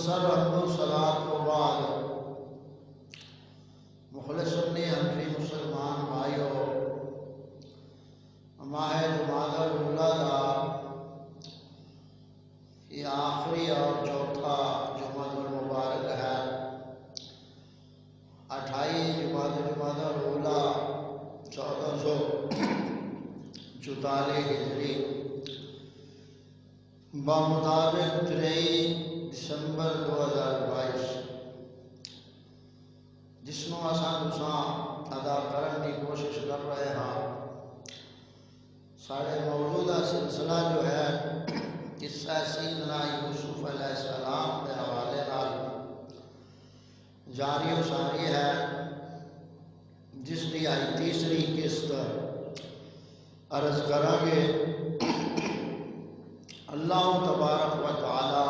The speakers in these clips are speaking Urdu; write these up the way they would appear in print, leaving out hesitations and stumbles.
مختصر حمد و صلاۃ و بعد مخلص سنی حنفی مسلمان بھائیو، ماہ جمادی الاولیٰ کا یہ آخری اور چوتھا جمادی المبارک ہے۔ 28 جمادی الاولیٰ 1444 ہجری بمطابق 23 دسمبر 2022 جس کو تساں ادا کرنے کی کوشش کر رہے ہیں۔ سارے موجودہ سلسلہ جو ہے قصہ سیدنا یوسف علیہ السلام کے حوالے نال جاری و ساری ہے، جس کی آئی تیسری قسط عرض کریں گے۔ اللہ تبارک و تعالی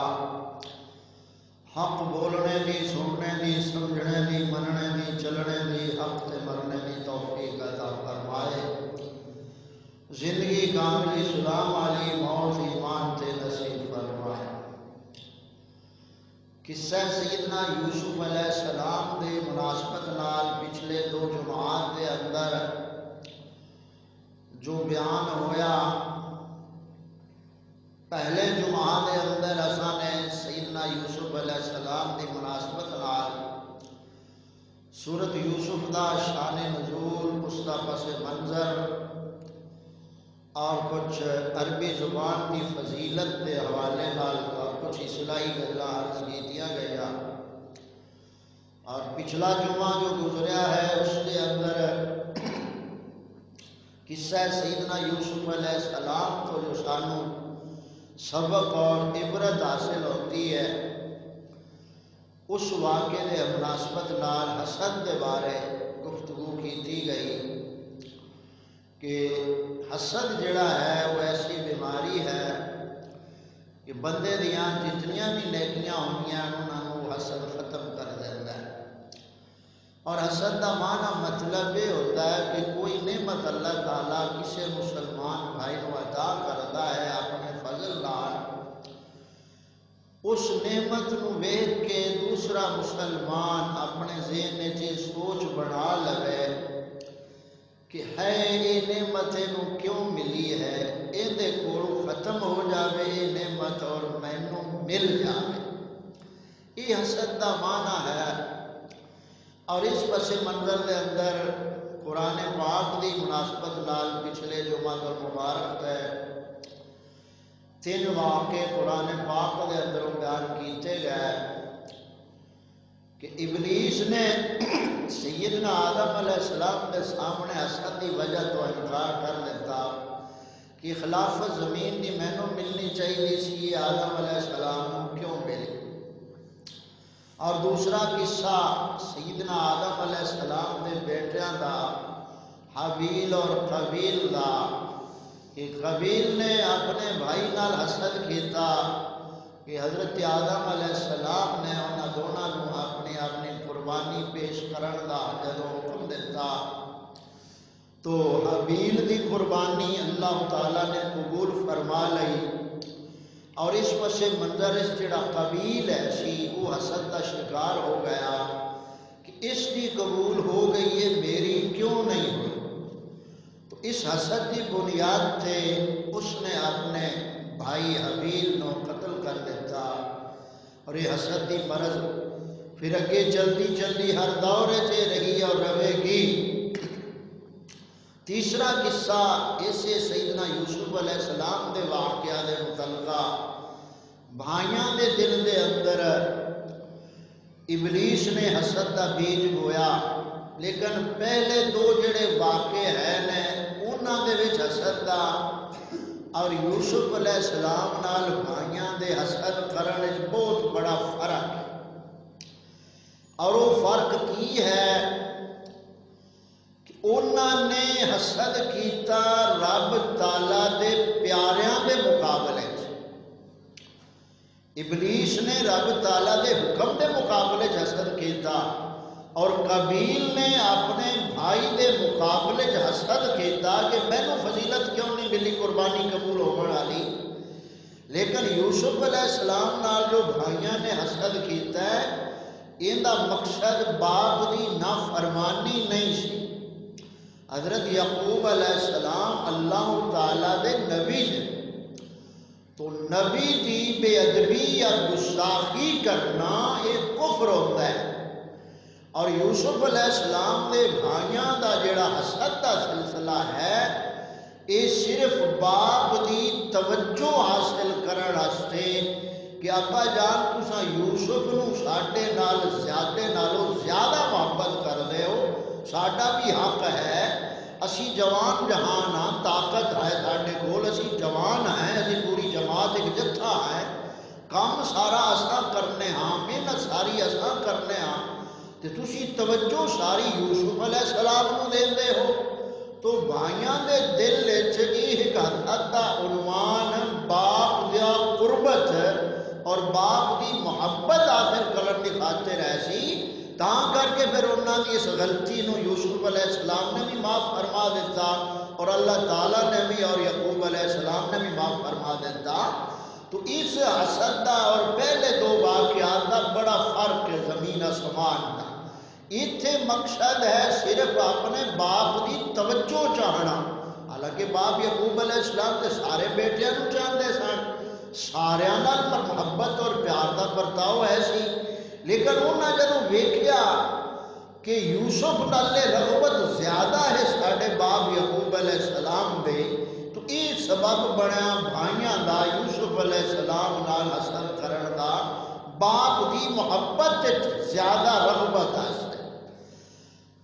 حق بولنے دی، سننے دی، سمجھنے دی، مننے دی، چلنے دی، حق تے مرنے دی توفیق عطا فرمائے۔ زندگی کاملی سلام علی موت ایمان تے نصیب فرمائے۔ قصہ سیدنا یوسف علیہ السلام دے مناسبت نال پچھلے 2 جمعات دے اندر جو بیان ہویا، پہلے جمعہ دے اندر اساں نے سیدنا یوسف علیہ السلام دی مناسبت نال سورت یوسف دا شان نزول، اس دا پس منظر اور کچھ عربی زبان کی فضیلت کے حوالے نال کچھ اصلاحی گلاں عرض کیتیاں گئیاں، اور پچھلا جمعہ جو گزریا ہے اس کے اندر قصہ سیدنا یوسف علیہ السلام تو جو سانو سبق اور عبرت حاصل ہوتی ہے، اس واقعے کے مناسبت نال حسد کے بارے گفتگو کی گئی کہ حسد جڑا ہے وہ ایسی بیماری ہے کہ بندے دیاں جتنیاں بھی نیکیاں ہوندیاں انہاں نوں حسد ختم کر دیتا ہے۔ اور حسد کا معنی مطلب یہ ہوتا ہے کہ کوئی نعمت اللہ تعالیٰ کسی مسلمان بھائی کو عطا کرتا ہے اپنے فضل نال، اس نعمت نو ویکھ کے دوسرا مسلمان اپنے ذہن میں سوچ بنا لے کہ ہے یہ نعمت نو کیوں ملی ہے، یہ کول ختم ہو جاوے یہ نعمت اور مینوں مل جاوے۔ یہ حسد کا معنی ہے۔ اور اس پس منظر کے اندر قرآن پاک دی مناسبت نال پچھلے جمعہ المبارک ہے 3 واقعے قرآن پاک کے اندر بیان کیتے گئے کہ ابلیس نے سیدنا آدم علیہ السلام کے سامنے حسد کی وجہ تو انکار کر دیتا کہ خلافت زمین کی مینوں ملنی چاہیے سی، آدم علیہ السلام کو کیوں ملی۔ اور دوسرا قصہ سیدنا آدم علیہ السلام کے بیٹیاں دا، حابیل اور قابیل دا، کہ قابیل نے اپنے بھائی نال حسد کیتا کہ حضرت آدم علیہ السلام نے انہاں دونوں کو اپنی قربانی پیش کرن دا جدوں حکم دیتا تو حابیل دی قربانی اللہ تعالیٰ نے قبول فرما لئی، اور اس پس منظر اس جڑا قابیل ہے سی وہ حسد کا شکار ہو گیا کہ اس کی قبول ہو گئی ہے میری کیوں نہیں ہوئی۔ تو اس حسد کی بنیاد سے اس نے اپنے بھائی حابیل نو قتل کر دیتا، اور یہ حسد کی مرض پھر اگے چلتی چلتی ہر دور سے رہی اور رہے گی۔ تیسرا قصہ اسے سیدنا یوسف علیہ السلام دے واقعہ دے متعلقہ بھائیاں دے دل دے اندر ابلیس نے حسد دا بیج بویا، لیکن پہلے 2 جڑے واقعے ہیں انہاں دے وچ حسد دا اور یوسف علیہ السلام نال بھائیاں دے حسد کرن وچ بہت بڑا فرق ہے۔ اور وہ فرق کی ہے کہ انہاں نے حسد کیتا رب تعالیٰ دے پیاریاں دے مقابلے، ابلیس نے رب تعالیٰ دے حکم دے مقابلے حسد کیتا، اور قابیل نے اپنے بھائی دے مقابلے حسد کیتا کہ مینوں فضیلت کیوں نہیں ملی قربانی قبول ہونے والی۔ لیکن یوسف علیہ السلام نال جو بھائیاں نے حسد کیتا ہے ان دا مقصد باپ دی نافرمانی نہیں سی۔ حضرت یعقوب علیہ السلام اللہ تعالیٰ دے نبی نے، تو نبی دی بے ادبی یا گستاخی کرنا یہ کفر ہوتا ہے۔ اور یوسف علیہ السلام دے بھائیاں دا جڑا حسد دا سلسلہ ہے یہ صرف باپ دی توجہ حاصل کرن واسطے کہ ابا جان تساں یوسف نو ساڈے نال زیادہ محبت کر دے ہو، ساڈا بھی حق ہے، اسی جوان جہان ہاں، طاقت ہے ساڈے کول، اسی جوان ہیں، اسی پوری جماعت ایک جتھا ہے، کام سارا اساں کرنے ہاں، محنت ساری اساں کرنے ہاں، تے تسی توجہ ساری یوسف علیہ السلام نو دیندے ہو۔ تو بھائیاں دے دل وچ ایک حسد دا عنوان باپ دیا قربت اور باپ دی محبت حاصل کرن دی خاطر ایسی، تاں کر کے پھر انہاں دی اس غلطی نو یوسف علیہ السلام نے بھی معاف فرما دیتا اور اللہ تعالیٰ نے بھی اور یعقوب علیہ السلام نے بھی معاف فرما دیتا۔ تو اس حسد دا اور پہلے دو واقعات دا بڑا فرق ہے زمین آسمان دا۔ اتنے مقصد ہے صرف اپنے باپ دی توجہ چاہنا، حالانکہ باپ یعقوب علیہ السلام کے سارے بیٹیاں نو چاہتے سن، سارے نال پر محبت اور پیار دا برتاؤ ہے سی، لیکن انہاں جدوں ویکھیا کہ یوسف نالے رغبت زیادہ ہے ساڈے باپ یعقوب علیہ السلام دے، تو یہ سبب بنیا بھائیاں دا یوسف علیہ السلام نال حسد کرن دا، باپ دی محبت زیادہ رغبت ہے۔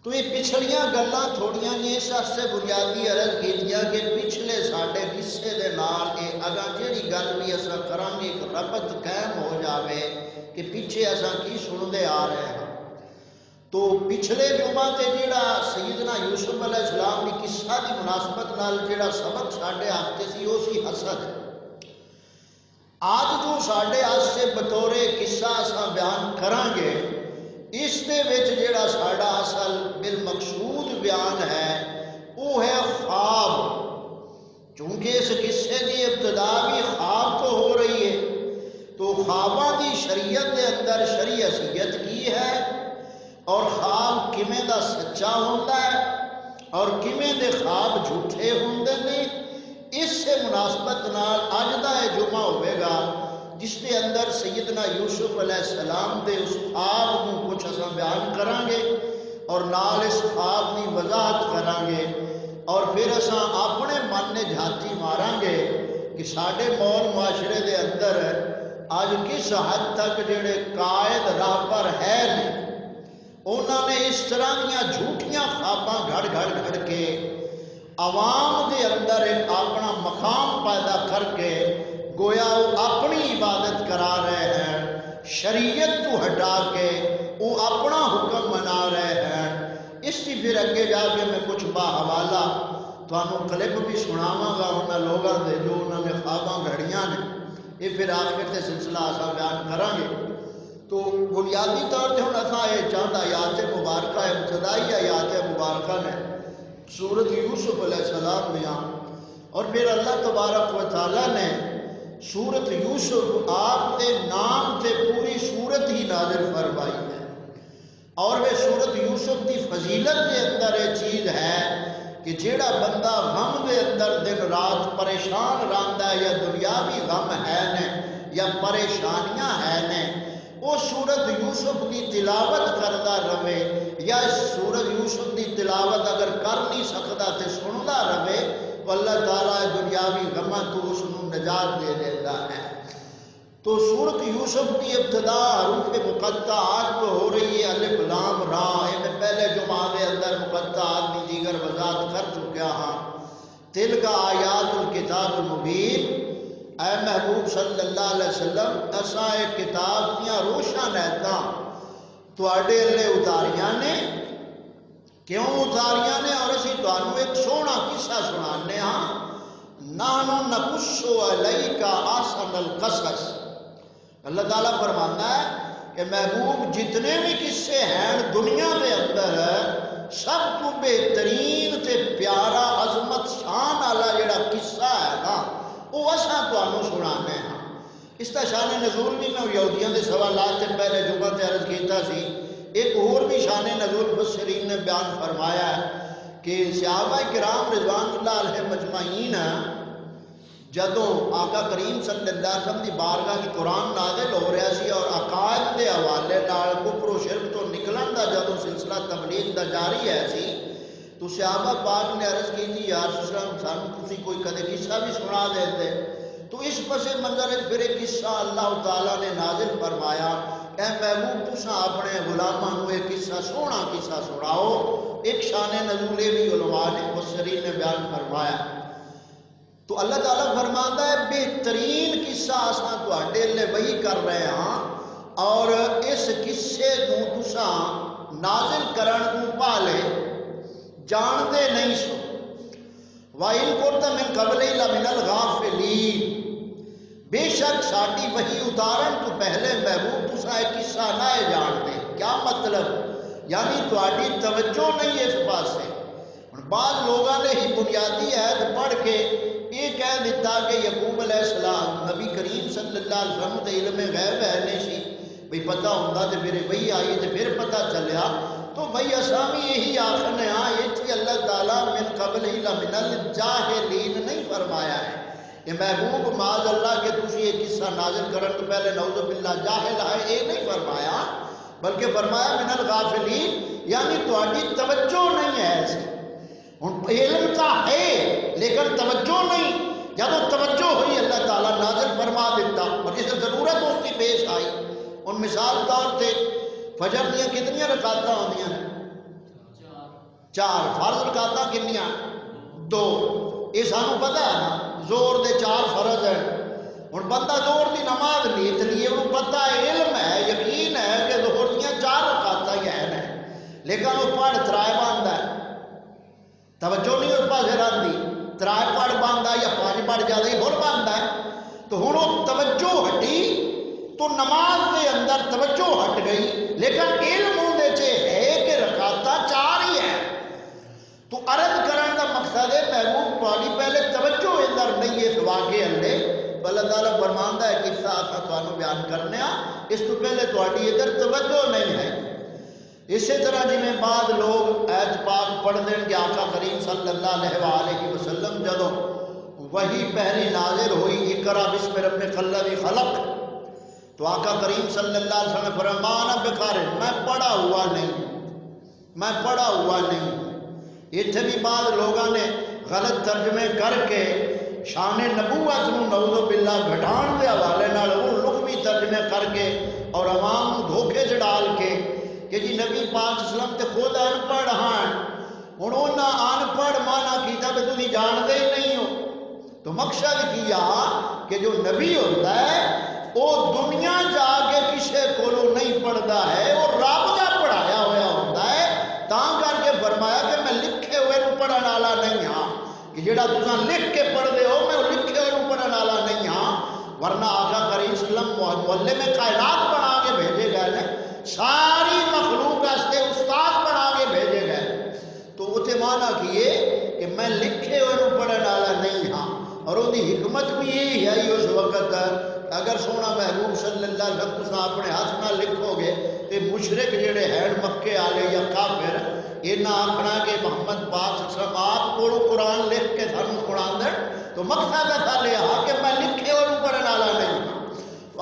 تو یہ پچھلیاں گلاں تھوڑیاں نے اس واسطے بنیادی عرض کیتیاں کہ پچھلے ساڈے حصے دے نال اے اگاں جیڑی گل بھی اساں کراں گے ایک ربط قائم ہو جاوے کہ پیچھے اساں کی سنتے آ رہے ہیں۔ تو پچھلے جمعہ تے جیڑا سیدنا یوسف علیہ السلام کی قصہ دی مناسبت نال جیڑا سبق ساڈے ہاتھ سی وہ سی حسد۔ آج جو ساڈے واسطے بطور قصہ اساں بیان کراں گے اس دے وچ جیڑا ساڈا اصل بالمقصود بیان ہے وہ ہے خواب، چونکہ اس قصے کی ابتدا بھی خواب تو ہو رہی ہے، تو خواباں دی شریعت دے اندر شرعی حیثیت کی ہے اور خواب کیویں دا سچا ہوندا ہے اور کیویں دے خواب جھوٹے ہوندے نے، اس سے مناسبت نال اج دا یہ جمعہ ہوئے گا جس کے اندر سیدنا یوسف علیہ السلام دے اس خواب کو کچھ اساں بیان کریں گے اور نال اس خواب کی وضاحت کریں گے، اور پھر اساں اپنے من نے جھاتی ماریں گے کہ ساڈے مول معاشرے دے اندر اج کس حد تک جڑے قائد راہبر ہے نے انہوں نے اس طرح دیا جھوٹیاں خواباں گھڑ گھڑ کے عوام دے اندر ایک اپنا مقام پیدا کر کے گویا وہ اپنی عبادت کرا رہے ہیں، شریعت تو ہٹا کے وہ اپنا حکم منا رہے ہیں۔ اس کی پھر اگے جا کے میں کچھ باحوالہ تمہیں کلپ بھی سناواں گا انہوں لوگوں دے جو انہوں نے خواباں گھڑیاں نے، یہ پھر آخر سے سلسلہ ایسا بیان کریں گے۔ تو بنیادی طور سے ہوں اصا یہ چاہتا آیات مبارکہ ابتدائی آیات مبارکہ نے سورت یوسف علیہ السلام میں اور پھر اللہ تبارک و تعالیٰ نے سورت یوسف آپ کے نام سے پوری سورت ہی نازل فرمائی ہے، اور وہ سورت یوسف کی فضیلت کے اندر یہ چیز ہے کہ جیڑا بندہ غم دے اندر دن رات پریشان رہتا ہے یا دنیاوی غم ہے نے یا پریشانیاں ہے نے، وہ سورت یوسف کی تلاوت کرتا رہے یا سورت یوسف کی تلاوت اگر کر نہیں سکتا تو سنتا رہے تو اللہ تعالیٰ دنیاوی غمہ تو اس کو نجات دے دیتا ہے۔ تو سورت یوسف کی ابتدا حروف مقطعات تو ہو رہی ہے الف لام را، میں پہلے جمعہ کے اندر مقطعات کی دیگر وضاحت کر چکا ہاں۔ تلک آیات الکتاب المبین، اے محبوب صلی اللہ علیہ وسلم اساں ایک کتاب دیا روشن ایتاں تواڈے لے اتاریاں نے، کیوں اتاریاں نے، اور اسی تانوں ایک سونا قصہ سنانے ہاں، نحنو نقص علیک احسن القصص۔ اللہ تعالیٰ فرماتا ہے کہ محبوب جتنے بھی قصے ہیں دنیا کے اندر سب تو بہترین تے پیارا عظمت شان والا جڑا قصہ ہے نا وہ اساں تانوں سنانے ہاں۔ اس کا شان نزول بھی میں یہودیاں دے سوالات سے پہلے جمعہ تے عرض کیتا سی. ایک اور بھی شان نزول مفسرین نے بیان فرمایا ہے کہ صحابہ کرام رضوان اللہ علیہ مجمعین جدوں آقا کریم صلی اللہ علیہ وسلم دی بارگاہ کی قرآن نازل ہو رہا سی اور عقائد دے حوالے نال کفر و شرک تو نکلن دا جدوں سلسلہ تبلیغ دا جاری ہے سی تو صحابہ پاک نے عرض کی تھی یا رسول اللہ سانوں تسی کوئی کدے قصہ بھی سنا دیتے. تو اس پس منظر پھر ایک قصہ اللہ تعالیٰ نے نازل فرمایا اے محبوب تساں اپنے غلاماں نوں ایک قصہ سونا قصہ سناؤ. ایک شان نزول بھی علماء نے مفسرین نے بیان فرمایا. تو اللہ تعالیٰ فرماتا ہے بہترین قصہ اساں تواڈے لے وہی کر رہے ہاں اور اس قصے کو تساں نازل کرن کو پالے جانتے نہیں سو. وَإِن كُنتَ مِن قَبْلِهِ لَمِنَ الْغَافِلِينَ بے شک ساڈی وحی اتارن تو پہلے محبوب تساں ایک قصہ نہ جانتے. کیا مطلب؟ یعنی تواڈی توجہ نہیں اس پاسے. بعض لوگوں نے ہی بنیادی عہد پڑھ کے یہ کہہ دیتا کہ یعقوب علیہ السلام نبی کریم صلی اللہ علیہ وسلم تے علم غیب ہے نہیں سی بھئی پتہ ہوتا تو پھر وہی آئی تو پھر پتہ چلیا. تو بھئی اساں بھی یہی آخنے ہاں اتنی اللہ تعالیٰ من قبل ہی لمن الجاہلین نہیں فرمایا ہے. یہ محبوب معاذ اللہ کہ تسی یہ قصہ نازل کرن تو پہلے نعوذ باللہ جاہل ہے یہ نہیں فرمایا بلکہ فرمایا من الغافلین یعنی تواڈی توجہ نہیں ہے ایسے. علم کا ہے لیکن توجہ نہیں. جب توجہ ہوئی اللہ تعالیٰ نازل فرما دیتا اور جس ضرورت اس کی پیش آئی. ان مثال طور سے فجر دیا کتنی رکعتیں ہوندیاں ہیں؟ 4. فرض رکعتیں کنیاں؟ 2. یہ سانوں پتہ ہے نا زور دے 4 فرض ہیں. ہن بندہ زور دی نماز نیت لیے انہوں پتہ ہے علم ہے یقین ہے کہ ظہر دیا 4 رکعتیں ہی ہیں لیکن وہ پڑھ ترائے باندھا ہے توجہ نہیں اس پاس رہتی. ترائے پڑھ باندھا یا 5 پڑھ جاتا ہی ہور باندھا ہے. تو ہن وہ توجہ ہٹی تو نماز کے اندر توجہ ہٹ گئی لیکن علم ہوندے چے ہے کہ رکعتاں 4 ہی ہیں. تو عرض کرن کا مقصد ہے محبوب تواڈی پہلے توجہ اندر نہیں ہے اس واقعے اندر. اللہ تعالیٰ فرماندا ہے قصہ اساں تانوں بیان کرنے ہاں اس تو پہلے تواڈی ادھر توجہ نہیں ہے. اسی طرح جی میں بعض لوگ ایت پاک پڑھ دیں کہ آقا کریم صلی اللہ علیہ وسلم جدوں وہی پہلی نازل ہوئی اقرا بسم ربک الذی خلق تو آقا کریم صلی اللہ علیہ وسلم فرمانا بقارئ میں پڑھا ہوا نہیں اتنے بھی بعض لوگوں نے غلط ترجمے کر کے شان نبوت نعوذ باللہ گھٹان دے حوالے نال وہ لغوی ترجمے کر کے اور عوام دھوکے چ ڈال کے کہ جی نبی پاک اسلام تے خود ان پڑھ ہاں ہن انہاں ان پڑھ مانا کیتا کہ تسی جانتے ہی نہیں ہو. تو مقصد کیا کہ جو نبی ہوتا ہے وہ دنیا جا کے کسے کولو نہیں پڑھتا ہے وہ رب دا پڑھایا ہوا ہوتا ہے. تاں کر کے فرمایا کہ میں لکھے ہوئے نوں پڑھن والا نہیں ہاں کہ جڑا تساں لکھ کے پڑھدے ہو میں لکھے ہوئے نوں پڑھن والا نہیں ہاں. ورنہ آقا کریم صلی اللہ علیہ وسلم معلم کائنات بنا کے بھیجے گئے ہیں ساری مخلوق واسطے استاد بنا کے بھیجے گئے. تو اتنے مانا کیے کہ میں لکھے ہوئے پڑھنے والا نہیں ہاں. اور وہ حکمت بھی یہی ہے اس وقت اگر سونا محبوب صلی اللہ علیہ وسلم تساں اپنے ہاتھ نہ لکھو گے تو مشرک جڑے ہیں مکے والے یا کافر یہ نہ آخنا کہ محمد پاک صلی اللہ علیہ وسلم آپ کو قرآن لکھ کے سانوں سنا دیں. تو مقصد ایسا لیا کہ میں لکھے ہوئے پڑھنے والا نہیں ہاں.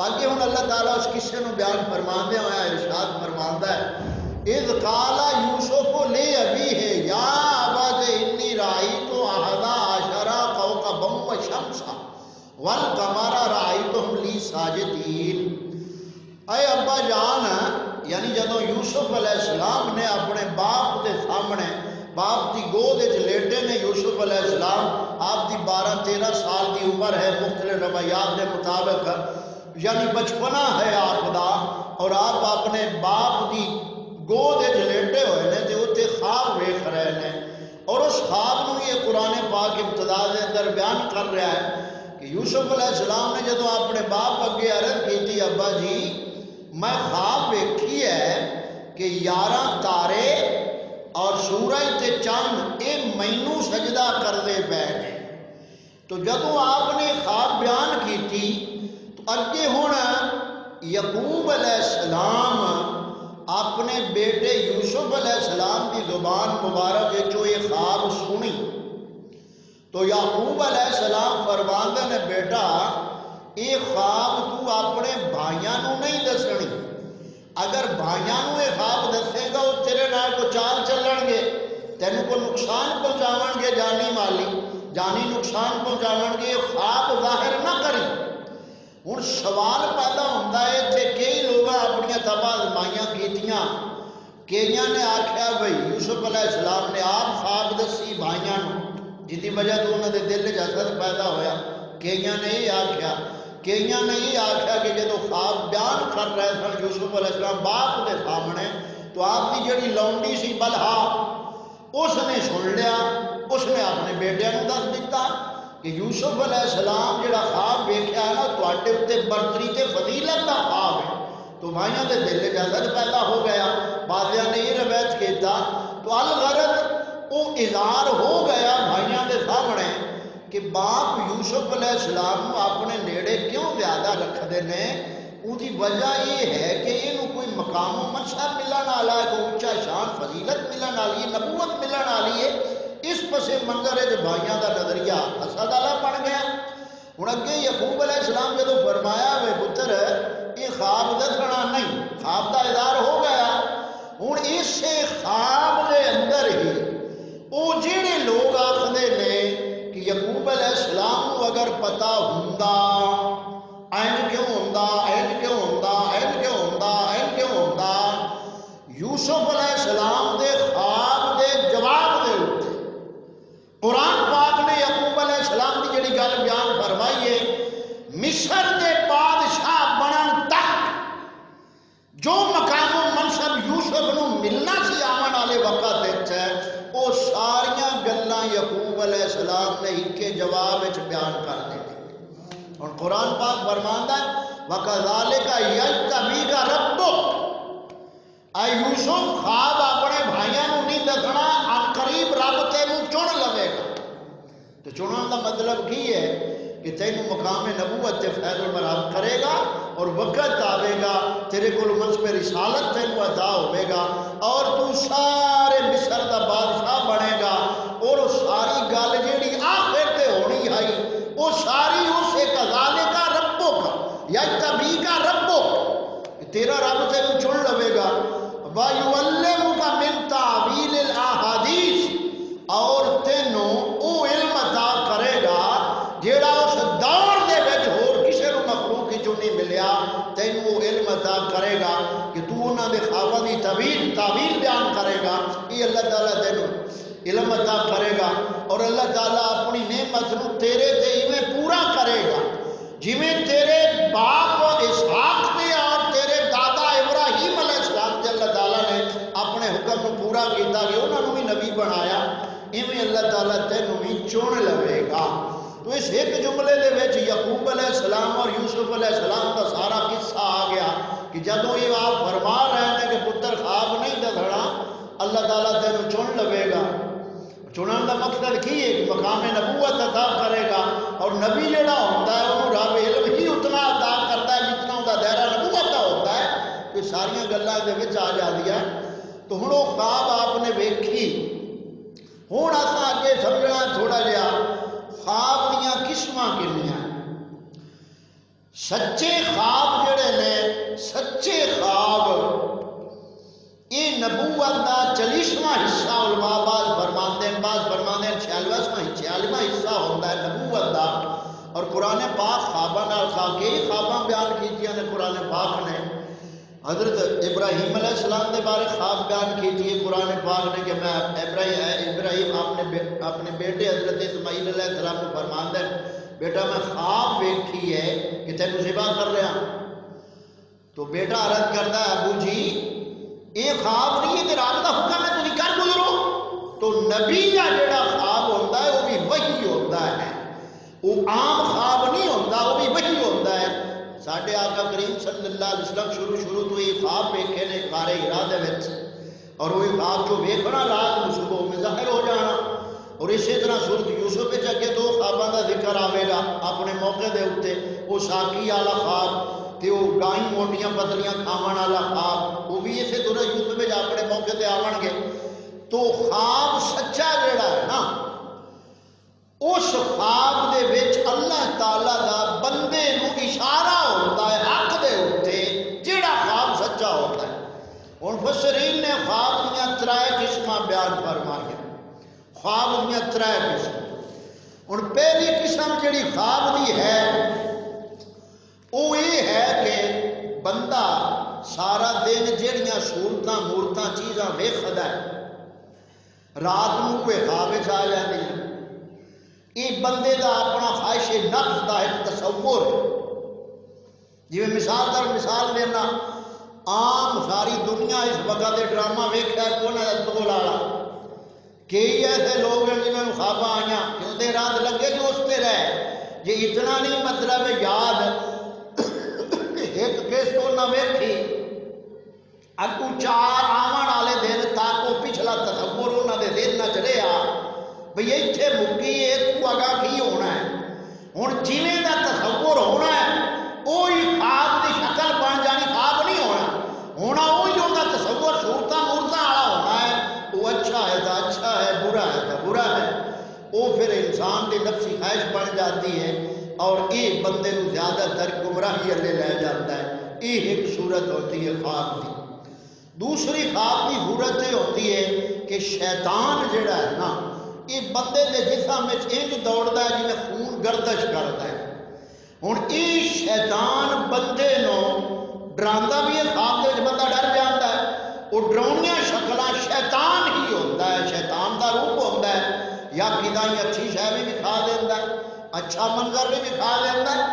آگے ہوں اللہ تعالیٰ اس قصے میں بیان فرماندے ہوا ارشاد فرماندا ہے اذ قال یوسف لأبیہ یا ابت انی رأیت احد عشر کوکبا والشمس والقمر رأیتهم لی ساجدین. اے ابا جان یعنی جدوں یوسف علیہ السلام نے اپنے باپ کے سامنے باپ کی گود لیٹے نے یوسف علیہ السلام آپ کی 12-13 سال کی عمر ہے مختلف روایات کے مطابق یعنی بچپنا ہے آپ دا اور آپ اپنے باپ کی گود لیٹے ہوئے نے تو اتنے خواب ویکھ رہے ہیں اور اس خواب نو یہ قرآن پاک ابتدا کے اندر بیان کر رہا ہے کہ یوسف علیہ السلام نے جدو اپنے باپ اگے عرض کی تھی ابا جی میں خواب ویکھی ہے کہ 11 تارے اور سورج تے چند یہ مینوں سجدہ کرتے پے نے. تو جدو آپ نے خواب بیان کی تھی تو تو اگے ہوں یعقوب علیہ السلام اپنے بیٹے یوسف علیہ السلام کی زبان مبارک جو یہ خواب سنی تو یعقوب علیہ السلام فرماندے نے بیٹا یہ خواب تو اپنے بھائیاں نو نہیں دسنی، اگر بھائیاں نو یہ خواب دسے گا وہ تیرے نال کو چال چلن گے، تینوں کو نقصان پہنچاون گے، جانی نقصان پہنچاون گے، یہ خواب ظاہر نہ کری۔ ہوں سوال پیدا ہوتا ہے کہ کئی لوگ اپنی تباہ آزمائیاں کیتیاں، کئیاں نے آخیا بھائی یوسف علیہ السلام نے آپ خواب دسی بھائیاں نو جن کی وجہ تو انہوں نے دل حسد پیدا ہویا، کئیاں نے یہ آخیا کہ جدو خواب بیان کر رہے سن یوسف علیہ السلام باپ کے سامنے تو آپ کی جڑی لونڈی سی بلہا اس نے سن لیا، اس نے اپنے بیٹیاں نو دس دیتا کہ یوسف علیہ السلام جڑا خواب ویکھیا ہے نا تواڈے تے برتری تے فضیلت دا خواب ہے، تو بھائیاں دے دل وچ حسد پیدا ہو گیا۔ بعضیاں نے یہ روایت کیتا تو الغرض وہ اظہار ہو گیا بھائیاں دے سامنے کہ باپ یوسف علیہ السلام نو اپنے نیڑے کیوں زیادہ رکھدے نے، ان کی وجہ یہ ہے کہ یہ کوئی مقام و منصب ملن والا ہے، کوئی اونچا شان فضیلت ملن والی ہے، نبوت ملن والی ہے۔ اس پسے منظر ہے جو بھائیاں دا نظریہ حسد والا بن گیا۔ ہوں اگے یعقوب علیہ السلام جدو فرمایا وے پتر یہ خواب دسنا نہیں، خواب دا اظہار ہو گیا۔ ہوں اسے خواب دے اندر ہی وہ جہے لوگ آخدے نے کہ یعقوب علیہ السلام کو اگر پتا ہوندا اینج کیوں ہوندا، اینج کیوں ہوندا، اینج کیوں ہوندا، اینج کیوں ہوندا، یوسف علیہ السلام دے خواب دے جواب دے قرآن پاک نے یعقوب علیہ السلام کی جڑی گل بیان فرمائی ہے، مصر دے بادشاہ بنن تک جو مقام و منصب یوسف نو ملنا سی آمن والے وقت وہ ساریاں گلاں یعقوب علیہ السلام نے ایک جواب بیان کر دی۔ اور قرآن پاک فرماندا ہے وَكَذَلِكَ يَجْتَبِيكَ رَبُّكَ، اے یوسف خواب اپنے بھائیاں نو نہیں دسنا، ان قریب رب تینوں چن لوے گا۔ تو چنن کا مطلب کی ہے کہ تینوں مقام نبوت تے فیض المرام کرے گا اور وقت آئے گا تیرے کو منصب رسالت تینوں عطا ہوئے گا اور تو سارے مصر دا بادشاہ بنے گا، اور ساری گل جیڑی آخر تے ہونی آئی وہ ساری اسے کذالک ربک یجتبیک ربک، تیرا رب تینوں چن لوے گا، وَيُعَلِّمُكَ مِن تَعْوِيلِ الْأَحَادِيثِ، اور تینوں وہ علم عطا کرے گا جیڑا اس دور دے وچ ہور کسے نو مخلوق چوں نہیں ملیا، تینوں وہ علم عطا کرے گا کہ تو انہاں دے خواباں دی تعویل بیان کرے گا۔ یہ اللہ تعالیٰ تینوں علم عطا کرے گا اور اللہ تعالیٰ اپنی نعمت نو تیرے تے ایویں پورا کرے گا جویں تیرے باپ اسحاق تے اور تیرے دادا ابراہیم علیہ السلام تے اللہ تعالیٰ نے اپنے حکم کو پورا کیتا کہ انہوں نے بھی نبی بنایا، ایویں اللہ تعالیٰ تینوں بھی چن لوے گا۔ تو اس ایک جملے دے وچ یعقوب علیہ السلام اور یوسف علیہ السلام کا سارا قصہ آ گیا کہ جدوں یہ آپ فرما رہے ہیں کہ پتر خواب نہیں دسنا، اللہ تعالیٰ تینوں چن لوے گا۔ چنن کا مقصد کی ہے کہ مقام نبوت عطا کرے گا، اور نبی جڑا ہوتا ہے انہوں رب علم ہی اتنا عطا کرتا ہے جتنا ان کا دائرہ نبوت کا ہوتا ہے۔ یہ ساریاں گلاں دے وچ آ جاندیاں۔ تو ہن وہ خواب آپ نے ویکھی، ہن اساں اگے سمجھنا تھوڑا جہا خواب دیاں قسماں کنیاں۔ سچے خواب جڑے نے، سچے خواب یہ نبوت کا 40واں حصہ علماء بعض فرماندے ہیں 46واں حصہ ہوتا ہے نبوت کا، اور قرآن پاک خواباں نال کئی خواباں بیان کیتیاں نے قرآن پاک نے۔ حضرت ابراہیم علیہ السلام کے بارے خواب بیان کیتی ہے قرآن پاک نے کہ میں ابراہیم اپنے بیٹے حضرت اسماعیل علیہ السلام کو فرماندا ہے بیٹا میں خواب ویکھی ہے کہ تینوں ذبح کر رہا، تو بیٹا عرض کرتا ہے ابو جی یہ خواب نہیں ہے کہ رب کا حکم ہے تھی کر گزرو۔ تو نبی کا جڑا خواب ہوتا ہے وہ بھی وحی ہوتا ہے، وہ عام خواب نہیں ہوتا، وہ بھی وحی ہوتا ہے۔ ساڈے آقا کریم صلی اللہ علیہ وسلم شروع تو یہ خواب ویکھے نے غار ہرا دے وچ، اور وہ خواب جو ویکھنا رات کو صبح میں ظاہر ہو جانا، اور اسی طرح سورت یوسف وچ اگے دو خواباں دا ذکر آئے گا اپنے موقع دے اتنے، وہ ساقی والا خواب تے وہ گائیں موٹیاں پتلیاں کھاون والا خواب، وہ بھی اسی طرح یوسف وچ اپنے موقع تے آون گے۔ تو خواب سچا جڑا ہے نا، اس خواب دے وچ اللہ تعالیٰ دا بندے نو اشارہ ہوتا ہے حق دے اتنے، جڑا خواب سچا ہوتا ہے۔ ہن مفسرین نے خواب دیاں 3 قسماں بیان فرمائیں، خواب دیاں 3 قسم۔ ہن پہلی قسم جڑی خواب دی ہے وہ یہ ہے کہ بندہ سارا دن جڑیاں صورتاں مورتاں چیزاں ویکھدا ہے، رات نو وہ خواب وچ آ جاندیاں۔ یہ بندے دا اپنا خواہش نفس دا ایک تصور ہے۔ جی مثال در مثال دینا، عام ساری دنیا اس وقت ڈرامہ ویکھا ہے کون ہے دول والا، کئی ایسے لوگ ہیں جنہوں نے خواب آئیاں کھلتے رات لگے جو اس پہ رہے، یہ اتنا نہیں مطلب یاد ایک کیس تو نہ ویکھی اگو 4 آون والے دن تاکہ پچھلا تصور انہوں نے دل نہ چلے آ بھئی اتنے مکی ہے تو اگا کی ہونا ہے۔ ہوں جیویں دا تصور ہونا ہے وہی خواب کی شکل بن جانی، خواب نہیں ہونا وہی ہوتا تصور صورتاں مورتاں والا ہونا ہے۔ وہ اچھا ہے تو اچھا ہے، برا ہے تو برا ہے، وہ پھر انسان کی نفسی خواہش بن جاتی ہے اور یہ بندے کو زیادہ تر گمراہی لے جاتا ہے۔ یہ ایک صورت ہوتی ہے خواب کی۔ دوسری خواب کی صورت یہ ہوتی ہے کہ شیطان جڑا ہے نا یہ بندے کے جسم میں انج دوڑتا ہے جی خون گردش کرتا ہے۔ ہوں یہ شیطان بندے نو ڈراندا بھی ہے، خواب کے بندہ ڈر جاتا ہے، وہ ڈراؤنیاں شکلاں شیطان ہی ہوتا ہے، شیطان کا روپ ہوتا ہے، یا کدائی اچھی شے بھی دکھا دیتا ہے، اچھا منظر بھی دکھا دیتا ہے،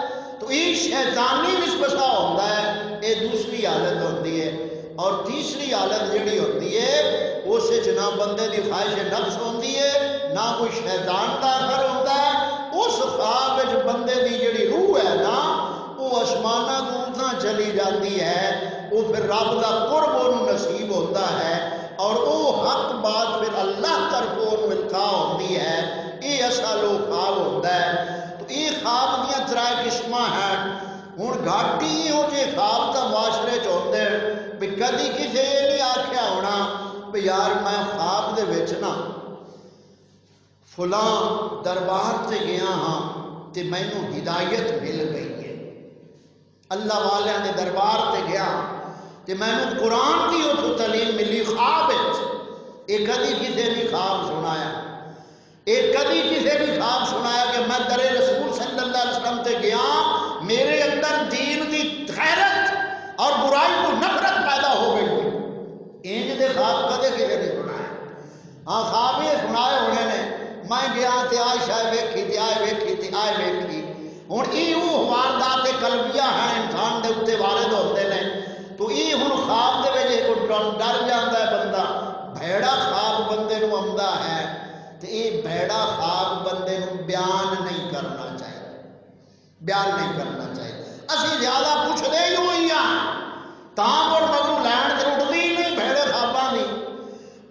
تو یہ شیطانی وسوسہ ہوتا ہے۔ یہ دوسری حالت ہوتی ہے۔ اور تیسری حالت جڑی ہوتی ہے اس نہ بندے کی خواہش نفس ہوتی ہے نہ کوئی شیطان کا اثر ہوتا ہے۔ اس خواب بندے کی جڑی روح ہے نا وہ آسمانہ کو اتنا چلی جاتی ہے، وہ پھر رب کا قرب انہوں نصیب ہوتا ہے اور وہ حق بات پھر اللہ طرف ملکا ہوتی ہے۔ یہ اصل وہ خواب ہوتا ہے۔ تو یہ خواب دیا 3 قسم ہیں۔ ہوں گھٹ ہی ہو جی خواب کا معاشرے ہوتے ہیں بھی کدی کسی یہ نہیں آخیا ہونا بھی یار میں خواب دے وچ نا فلاں دربار سے گیا ہاں تے مینوں ہدایت مل گئی ہے، اللہ والیاں دے دربار سے گیا تے مینوں قرآن کی اتوں تعلیم ملی خواب وچ۔ یہ کدی کسی نے خواب سنایا، یہ کدی کسی نے خواب سنایا کہ میں در رسول صلی اللہ علیہ وسلم تے گیا، میرے اندر دین دی غیرت اور برائی کو نفرت پیدا ہو گئی ہوئی۔ انج دے خواب کدے کسی نے سنایا؟ ہاں خواب یہ سنائے ہونے نے میں گیا تے آئے شاہ ویکھی تے آئے ویکھی تے آئے ویکھی۔ ہوں یہ وہ واردات قلبیہ ہیں انسان دے اتنے وارد ہوتے ہیں۔ تو یہ ہوں خواب دے وجہ کو ڈر جاتا ہے بندہ، بھیڑا خواب بندے نو آمدا ہے تو یہ بھیڑا خواب بندے نو بیان نہیں کرنا چاہیے، بیان نہیں کرنا چاہیے۔ اسی زیادہ پوچھتے ہی ہوئی ہیں تاں مڑ مگروں لین تے اٹھتی ہی نہیں بھیڑے خواباں دی۔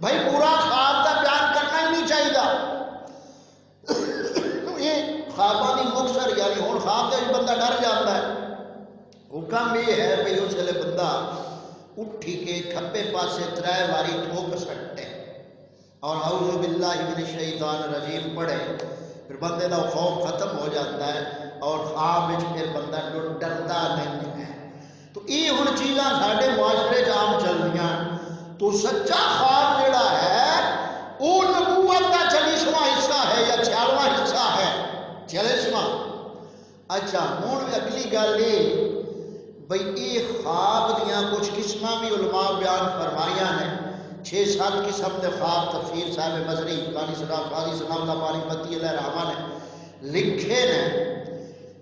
بھائی پورا خواب کا بیان کرنا ہی نہیں چاہیے۔ یہ خواباں دی مختصر یعنی ہوں خواب دے بندہ ڈر جاتا ہے۔ حکم یہ ہے کہ اس ویلے بندہ اٹھی کے کھبے پاسے 3 باری ٹھوک سکتے اور اعوذ باللہ من الشیطان الرجیم پڑھے، پھر بندے کا خوف ختم ہو جاتا ہے اور خواب وچ پھر بندہ ڈرتا نہیں ہے۔ تو یہ ہن چیزاں سارے معاشرے عام چل رہی ہیں۔ تو سچا خواب جڑا ہے وہ نبوت کا 40واں حصہ ہے یا 46واں حصہ ہے، 46واں۔ اچھا ہوں اگلی گل یہ بھئی یہ خواب دیاں کچھ قسماں بھی علماء بیان فرمائیاں نے، 6-7 قسم کے خواب تفسیر صاحب مظہری قاضی ثناء اللہ پانی پتی علیہ رحمہ نے لکھے نے۔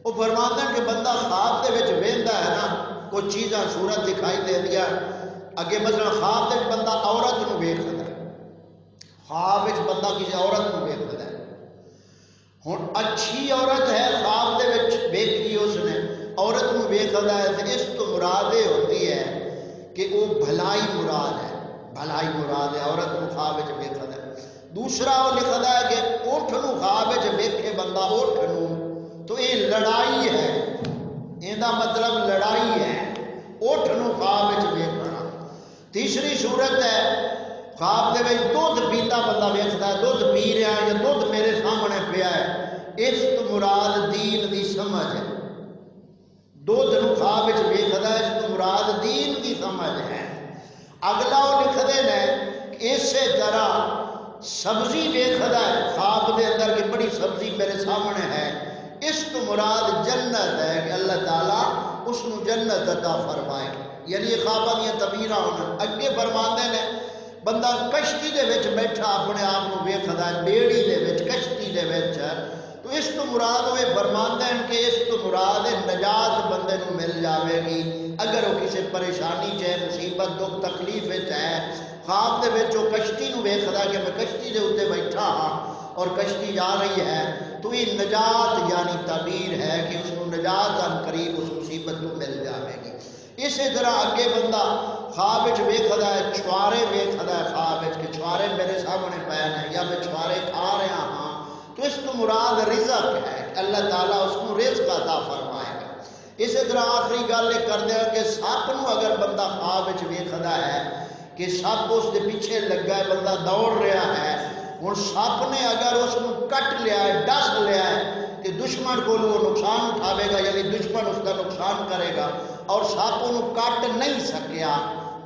وہ فرماتے ہیں کہ بندہ خواب دے وچ ویندا ہے نا کچھ چیزاں صورت دکھائی دے دیا اگے، مثلا خواب دے بندہ عورت نو ویکھدا ہے، خواب وچ بندہ کسی عورت نو ویکھدا ہے۔ ہن اچھی عورت ہے خواب دے وچ ویکھی اس نے عورت نو ویکھدا ہے تے اس تو مراد یہ ہوتی ہے کہ وہ بھلائی مراد ہے، بھلائی مراد ہے، عورت نو خواب وچ ویکھدا ہے۔ دوسرا وہ لکھتا ہے کہ اٹھ نو خواب وچ ویکھے بندہ اٹھ نو تو یہ لڑائی ہے، یہ مطلب لڑائی ہے، اٹھ نو خواب وچ ویکھنا۔ تیسری صورت ہے خواب دے وچ دودھ پیتا بندہ ویکھدا ہے، دودھ پی رہا یا دودھ میرے سامنے پیا ہے، اس تو مراد دین دی سمجھ ہے۔ دودھ نو خواب وچ ویکھدا ہے، اس تو مراد دین دی سمجھ ہے۔ اگلا وہ لکھدے نے کہ اسی طرح سبزی ویکھدا ہے خواب دے اندر کہ بڑی سبزی میرے سامنے ہے، اس تو مراد جنت ہے کہ اللہ تعالیٰ اس نو جنت عطا فرمائے، یعنی یہ خواباں دیاں تعبیراں ہونا۔ اگے فرماندے نے بندہ کشتی دے وچ بیٹھا اپنے آپ کو ویکھدا ہے، بیڑی دے وچ کشتی دے وچ، تو اس تو مراد ہوئے فرماندے ہیں کہ اس تو مراد نجات بندے نو مل جاوے گی اگر وہ کسی پریشانی چ مصیبت دکھ تکلیف ہے۔ خواب دے وچ وہ کشتی نو ویکھدا کہ میں کشتی دے اوتے بیٹھا ہاں اور کشتی جا رہی ہے، تو یہ نجات یعنی تعبیر ہے کہ اس کو نجات ان قریب اس مصیبت کو مل جاوے گی۔ اسی طرح اگے بندہ خواب وچ ویکھدا ہے چھوارے ویکھدا ہے خواب وچ کہ چھوارے میرے سامنے پے ہیں یا میں چھوارے کھا رہا ہاں، تو اس کو مراد رزق ہے کہ اللہ تعالیٰ اس کو رزق عطا فرمائے گا۔ اسی طرح آخری گل یہ کر دیا کہ سپ نو اگر بندہ خواب وچ ویکھدا ہے کہ سپ اس دے پیچھے لگا ہے، بندہ دوڑ رہا ہے، ہن سپ نے اگر اس کو کٹ لیا ہے ڈس لیا ہے کہ دشمن کو وہ نقصان اٹھاوے گا، یعنی دشمن اس کا نقصان کرے گا، اور سپ انہوں کٹ نہیں سکیا،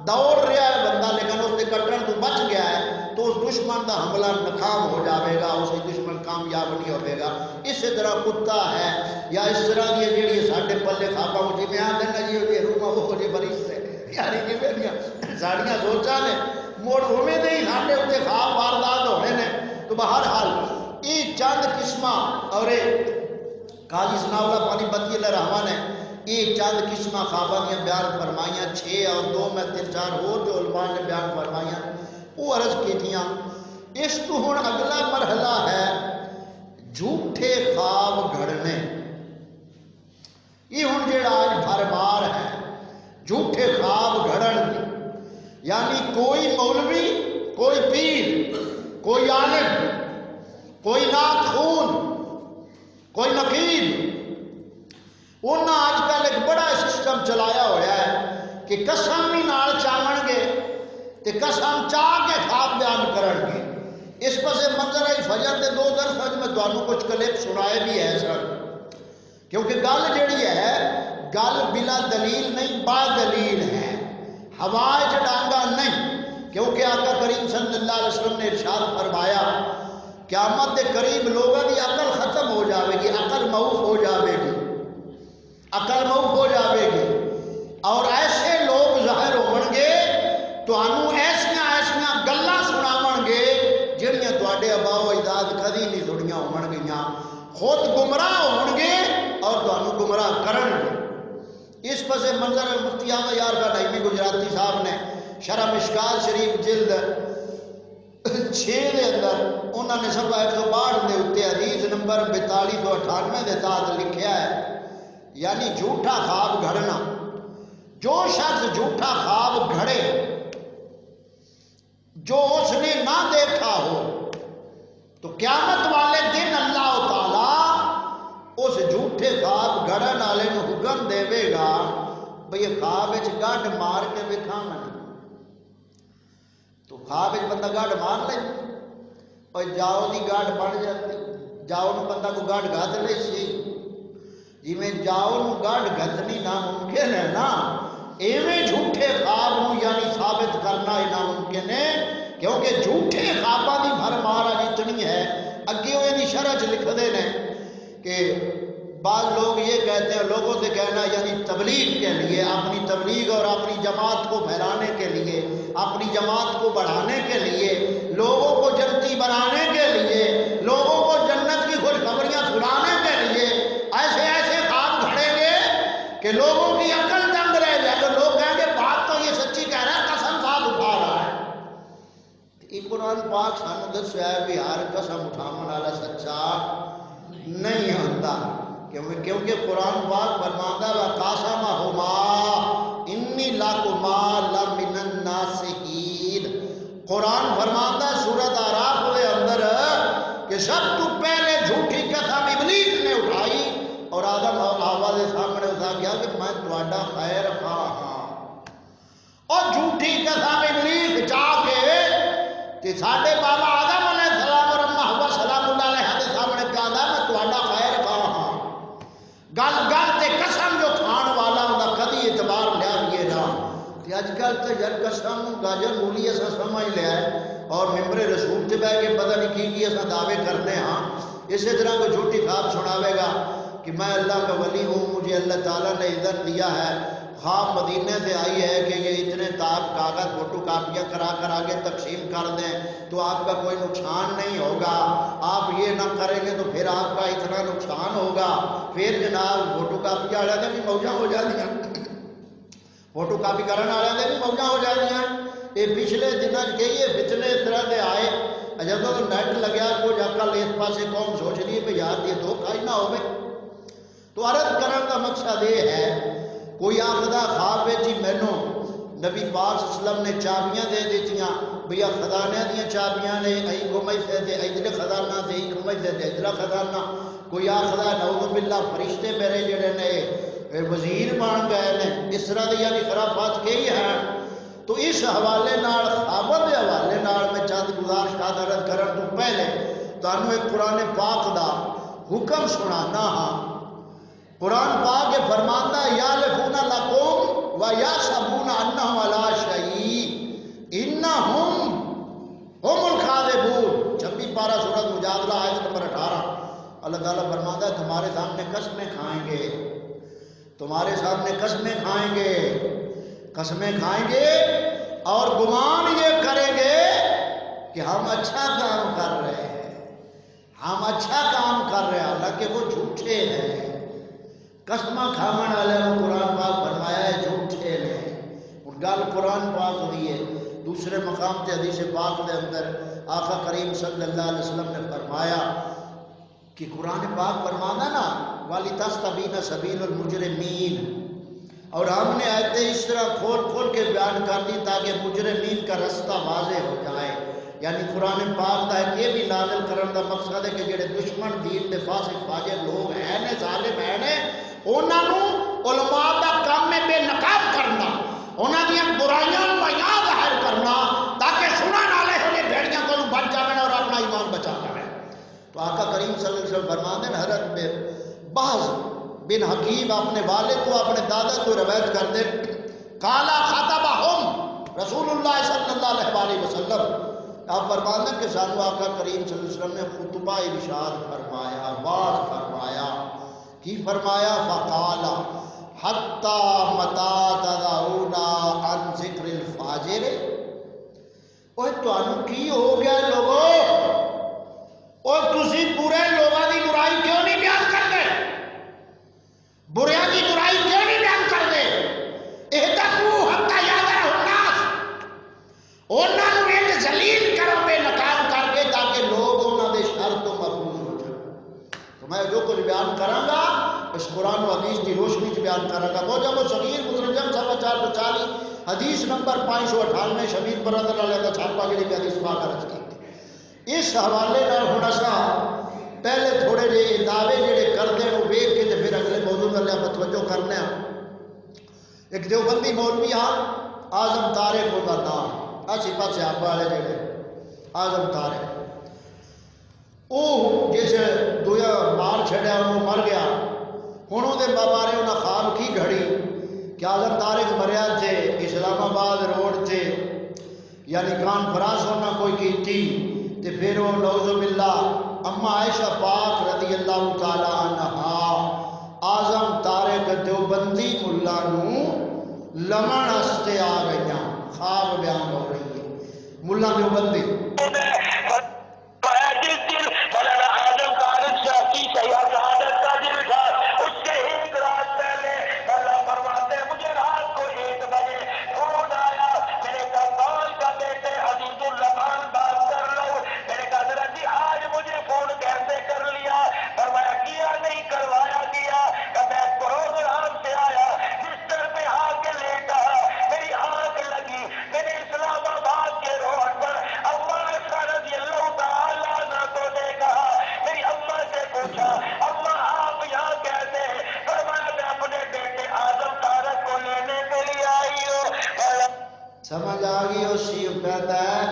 دوڑ رہا ہے بندہ لیکن اس کے کٹن تو بچ گیا ہے، تو اس دشمن کا حملہ ناکام ہو جاوے گا، اس دشمن کامیاب نہیں ہوئے گا۔ اسی طرح کتا ہے یا اس طرح کی جیڑی ساڈے پلے خواباں جی میں آدھے نا جی وہ روما وہ جی بری سے یعنی کہ میرا ساڑیاں سوچاں نے موڑ ہوئے نہیں ساڈے اتنے خواب واردات ہونے نے۔ تو بہرحال یہ چند قسمہ اور قاضی ثناء اللہ پانی پتی اللہ رحمٰن نے یہ چند قسمہ خواباں دیا بیان فرمائیاں، 6 اور 2 میں 3-4 اور جو علماء نے بیان فرمائیاں وہ عرض کی تھیاں۔ اس تو ہن اگلا مرحلہ ہے جھوٹے خواب گھڑنے۔ یہ ہن جڑا آج بھرمار ہے جھوٹے خواب گھڑن دی، یعنی کوئی مولوی، کوئی پیر، کوئی عالم، کوئی نعت خون، کوئی نقیب، انہاں آج کل ایک بڑا سسٹم چلایا ہوا ہے کہ قسم ہی نال چاون گے تے قسم چاہ کے خواب بیان کرن گے۔ اس پسے منظر آئی فجر دے 2 درس میں تمہیں کچھ کلپ سنائے بھی ہے سر، کیونکہ گل جڑی ہے گل بلا دلیل نہیں با دلیل ہے، ہوائے ڈانگا نہیں، کیونکہ آقا کریم صلی اللہ علیہ وسلم نے ارشاد فرمایا قیامت کے قریب لوگوں کی عقل ختم ہو جاوے گی، عقل معوف ہو جاوے گی، عقل معوف ہو جاوے گی، اور ایسے لوگ ظاہر ہون گے تانوں ایسیاں ایسیاں گلاں سناون گے جڑیاں تواڈے آباء و اجداد کدی نہیں سنیاں ہون گیاں، خود گمراہ ہون گے اور تانوں گمراہ کرن گے۔ اس پسے منظر مفتی احمد یار کا نعیمی گجراتی صاحب نے شرح مشکات شریف جلد 6 دے اندر انہوں نے صفحہ 162 دے اتے حدیث نمبر 4298 دے تحت لکھیا ہے، یعنی جھوٹا خواب گھڑنا۔ جو شخص جھوٹا خواب گھڑے جو اس نے نہ دیکھا ہو تو قیامت والے دن اللہ تعالیٰ اس جھوٹے خواب گھڑن والے نو حکم دے گا بھئی خواب وچ گڈ مار کے وکھا میں، تو خواب وچ بندہ گڈ مار لے اور جاؤ دی گاڈ بن جاتی، جاؤ نو بندہ کو گاڈ گھت لے سی، جی میں جاؤ نو گاڈ گھتنی ناممکن ہے نا، ایویں جھوٹے خواب نو یعنی ثابت کرنا ہی ناممکن ہے، کیونکہ جھوٹے خواباں دی بھرمار اتنی ہے۔ اگے وہ دی شرح چ لکھدے نے کہ بعض لوگ یہ کہتے ہیں، لوگوں سے کہنا یعنی تبلیغ کے لیے، اپنی تبلیغ اور اپنی جماعت کو پھیلانے کے لیے، اپنی جماعت کو بڑھانے کے لیے، لوگوں کو جنتی بنانے کے لیے، لوگوں کو جنت کی خوشخبریاں سنانے کے لیے ایسے ایسے خواب گھڑیں گے کہ لوگوں کی عقل دنگ رہ جائے گا، لوگ کہیں گے بات تو یہ سچی کہہ رہا ہے، قسم صاحب اٹھا رہا ہے۔ یہ قرآن پاک سانو دسیا ہے بھی ہر قسم اٹھاون والا سچا نہیں ہوتا، کیونکہ قرآن پاک فرماتا ہے وَقَاسَمَهُمَا إِنِّي لَكُمَا لَمِنَ النَّاصِحِينَ۔ قرآن فرماتا ہے سورۃ اعراف کے اندر سب تو پہلے جھوٹی قسم ابلیس نے اٹھائی اور آدم اور حوا کے سامنے اٹھا گیا کہ میں تہاڈا خیر خواہ ہاں، اور جھوٹی قسم ابلیس جا کے ساڈے بابا آدم علیہ السلام اور اما حوا سلام اللہ علیہ کے سامنے کہا میں تہاڈا خیر خواہ ہاں، گل گل تے قسم جو کھان والا ہوں کدی اعتبار لیا لیے نہ اج کل تو یار قسم گاجر مولی ایسا سمجھ لیا ہے اور ممبر رسول سے بہ کے پتہ نہیں کی ایسا دعوے کرنے ہاں. اسی طرح کو جھوٹی خواب سناوے گا کہ میں اللہ کا ولی ہوں، مجھے اللہ تعالیٰ نے عزت دیا ہے، خواب مدینے سے آئی ہے کہ یہ اتنے تاب کاغذ فوٹو کاپیاں کرا کر آگے تقسیم کر دیں تو آپ کا کوئی نقصان نہیں ہوگا، آپ یہ نہ کریں گے تو پھر آپ کا اتنا نقصان ہوگا. پھر جناب فوٹو کاپی والے نے بھی موجہ ہو جاتی ہیں، فوٹو کاپی کرنے والے نے بھی موجہ ہو جاتی ہیں. یہ پچھلے دنوں کئی فتنے اس طرح کے آئے جب تو نیٹ لگیا کچھ اکل اس پاسے قوم سوچ رہی ہے کہ یار یہ دھوکہ ہی نہ ہوئے. تو عرض کرنے کا مقصد یہ ہے کوئی آخدہ خواب جی مینو نبی پاک صلی اللہ علیہ وسلم نے چابیاں دے دیتیاں بھیا خزانے دیا چابیاں نے ای گمئی سے دے ادھر خزانہ سے ای گمئی سے دے ادھر خزانہ. کوئی آخدہ نعوذ باللہ فرشتے میرے جڑے نے وزیر بن گئے نے، اس طرح دی یعنی خرافات کئی ہیں. تو اس حوالے نال خوابوں کے حوالے نال میں چند گزارش عرض کرن تو پہلے تانوں ایک قرآن پاک دا حکم سنانا ہاں. قرآن پاک یہ فرماندا ہے یالفون لکم و یحسبون انہم علی شیء انہم ہم الکاذبون. 26 پارہ سورۃ مجادلہ آیت نمبر 18. اللہ تعالیٰ فرماندا ہے تمہارے سامنے قسمیں کھائیں گے، تمہارے سامنے قسمیں کھائیں گے، قسمیں کھائیں گے اور گمان یہ کریں گے کہ ہم اچھا کام کر رہے ہیں، ہم اچھا کام کر رہے ہیں، حالانکہ وہ جھوٹے ہیں. قسمہ کھاون والے کو قرآن پاک فرمایا ہے جھوٹے ہیں. اور گل قرآن پاک ہوئی ہے. دوسرے مقام تے حدیث پاک دے اندر آقا کریم صلی اللہ علیہ وسلم نے فرمایا کہ قرآن پاک فرمانا نا وَلِتَسْتَبِينَ سَبِيلُ الْمُجْرِمِينَ، اور ہم نے آیتیں اس طرح کھول کھول کے بیان کر دی تاکہ مجرمین کا رستہ واضح ہو جائے. یعنی قرآن پاک دا ہے یہ بھی نازل کرنے کا مقصد ہے کہ جڑے دشمن دین دے فاسق فاجر لوگ ہیں ظالم ہیں انہاں نو علماء دا کام میں بے نقاب کرنا، انہاں دیاں برائیاں نو عیاں ظاہر کرنا تاکہ سنن والے ہونے بھیڑیاں کو بچ جاویں اور اپنا ایمان بچا لیں. تو آقا کریم صلی اللہ علیہ وسلم فرماتے ہیں حضرت میں بعض بن حکیم اپنے والد کو اپنے دادا کو روایت کر دے کالا خطبہم رسول اللہ صلی اللہ علیہ وسلم. آپ فرماتے ہیں کہ سانو آقا کریم صلی اللہ علیہ وسلم نے خطبہ ارشاد فرمایا، واعظ فرمایا. کی فرمایا؟ فقالا حتی متا تدعون عن ذکر الفاجر. اوہ تانوں کی ہو گیا لوگوں، اور تسی برے لوگوں کی برائی کیوں نہیں بیان کرتے؟ بریاں کی برائی کیوں نہیں بیان کرتے؟ اہتقوا حتی یعذر الناس، انہاں نوں ایک ذلیل کرو بے نقاب کر کے تاکہ لوگ انہاں دے شر تو محفوظ ہو جائیں. تو میں جو کچھ بیان کراں گا اس قرآن و حدیث کی روشنی سے بیان کراں گا. موجب و صغیر مترجم 440 حدیث نمبر 598 شبیر برادر علیہ کا چھاپا جڑی کہ حدیث پاک رکھ کی. اس حوالے نال ہن اساں پہلے تھوڑے جے دعوے جڑے کردے ہیں وہ ویکھ کے تے پھر اگلے موضوع تے اللہ توجہ کرنے ہیں. ایک دیوبندی مولوی اعظم طارق دا نام اسی پاسے آپ والے جڑے اعظم طارق او جس دویا مار چھڑیا وہ مر گیا. ہن او دے بارے انہاں خواب کی گھڑی کہ اعظم طارق مریا تھے اسلام آباد روڈ تے یعنی کانفرنس انہاں کوئی کیتی تے پھر وہ نعوذ باللہ اما عائشہ پاک رضی اللہ تعالی عنہا اعظم طارق دیوبندی ملا نو لمن ہستے آ گئیاں. خواب بیان ہو رہی ہے ملا دیوبندی اسلام آباد کے روڈ پر آ گئی اسی کہتا ہے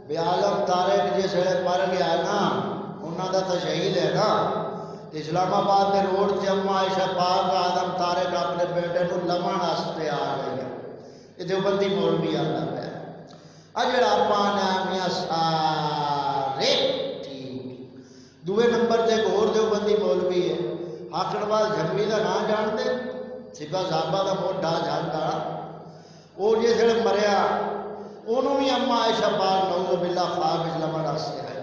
بے عالم طارق جس ویلے پڑھ گیا نا انہوں دا تو شہید ہے نا اسلام آباد کے روڈ سے اما عائشہ پاک آدم طارق اپنے بیٹے کو لمن واسطے آ گئی یہ دیوبندی مولوی آتا پیا اجڑا پانا میاں سارے ٹھیک دوے نمبر تے ایک اور دیوبندی مولوی ہے آکڑوال جھنگوی کا نام جانتے سپا صاحبہ کا موڈا جانتا وہ جس ویلے مریا انہوں بھی اما عائشہ پاک نعوذ باللہ خواب لمن واسطے آئے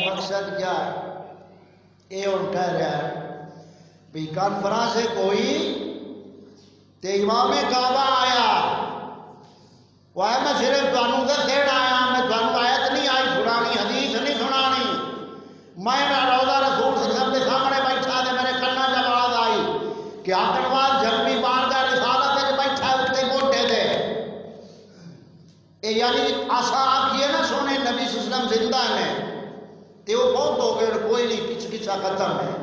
مقصد کیا ہے یہ اور کہہ رہا ہے بھی کانفرنس ہے کوئی تے امام کعبہ آیا وہ ہے میں صرف تانوں دسن آیا میں تانوں آیت نہیں آئی سنانی حدیث نہیں سنانی میں روضہ رسول صلی اللہ علیہ وسلم کے سامنے بیٹھا دے میرے کنا جب آواز آئی کہ آکڑوال جھنگوی بارگاہ رسالت وچ بیٹھا اٹھتے موٹے دے اے یعنی آسا آکھیے نا سونے نبی صلی اللہ علیہ وسلم زندہ ہیں تے وہ بہت ہو گئے کوئی نہیں کچھ کچھ ختم ہے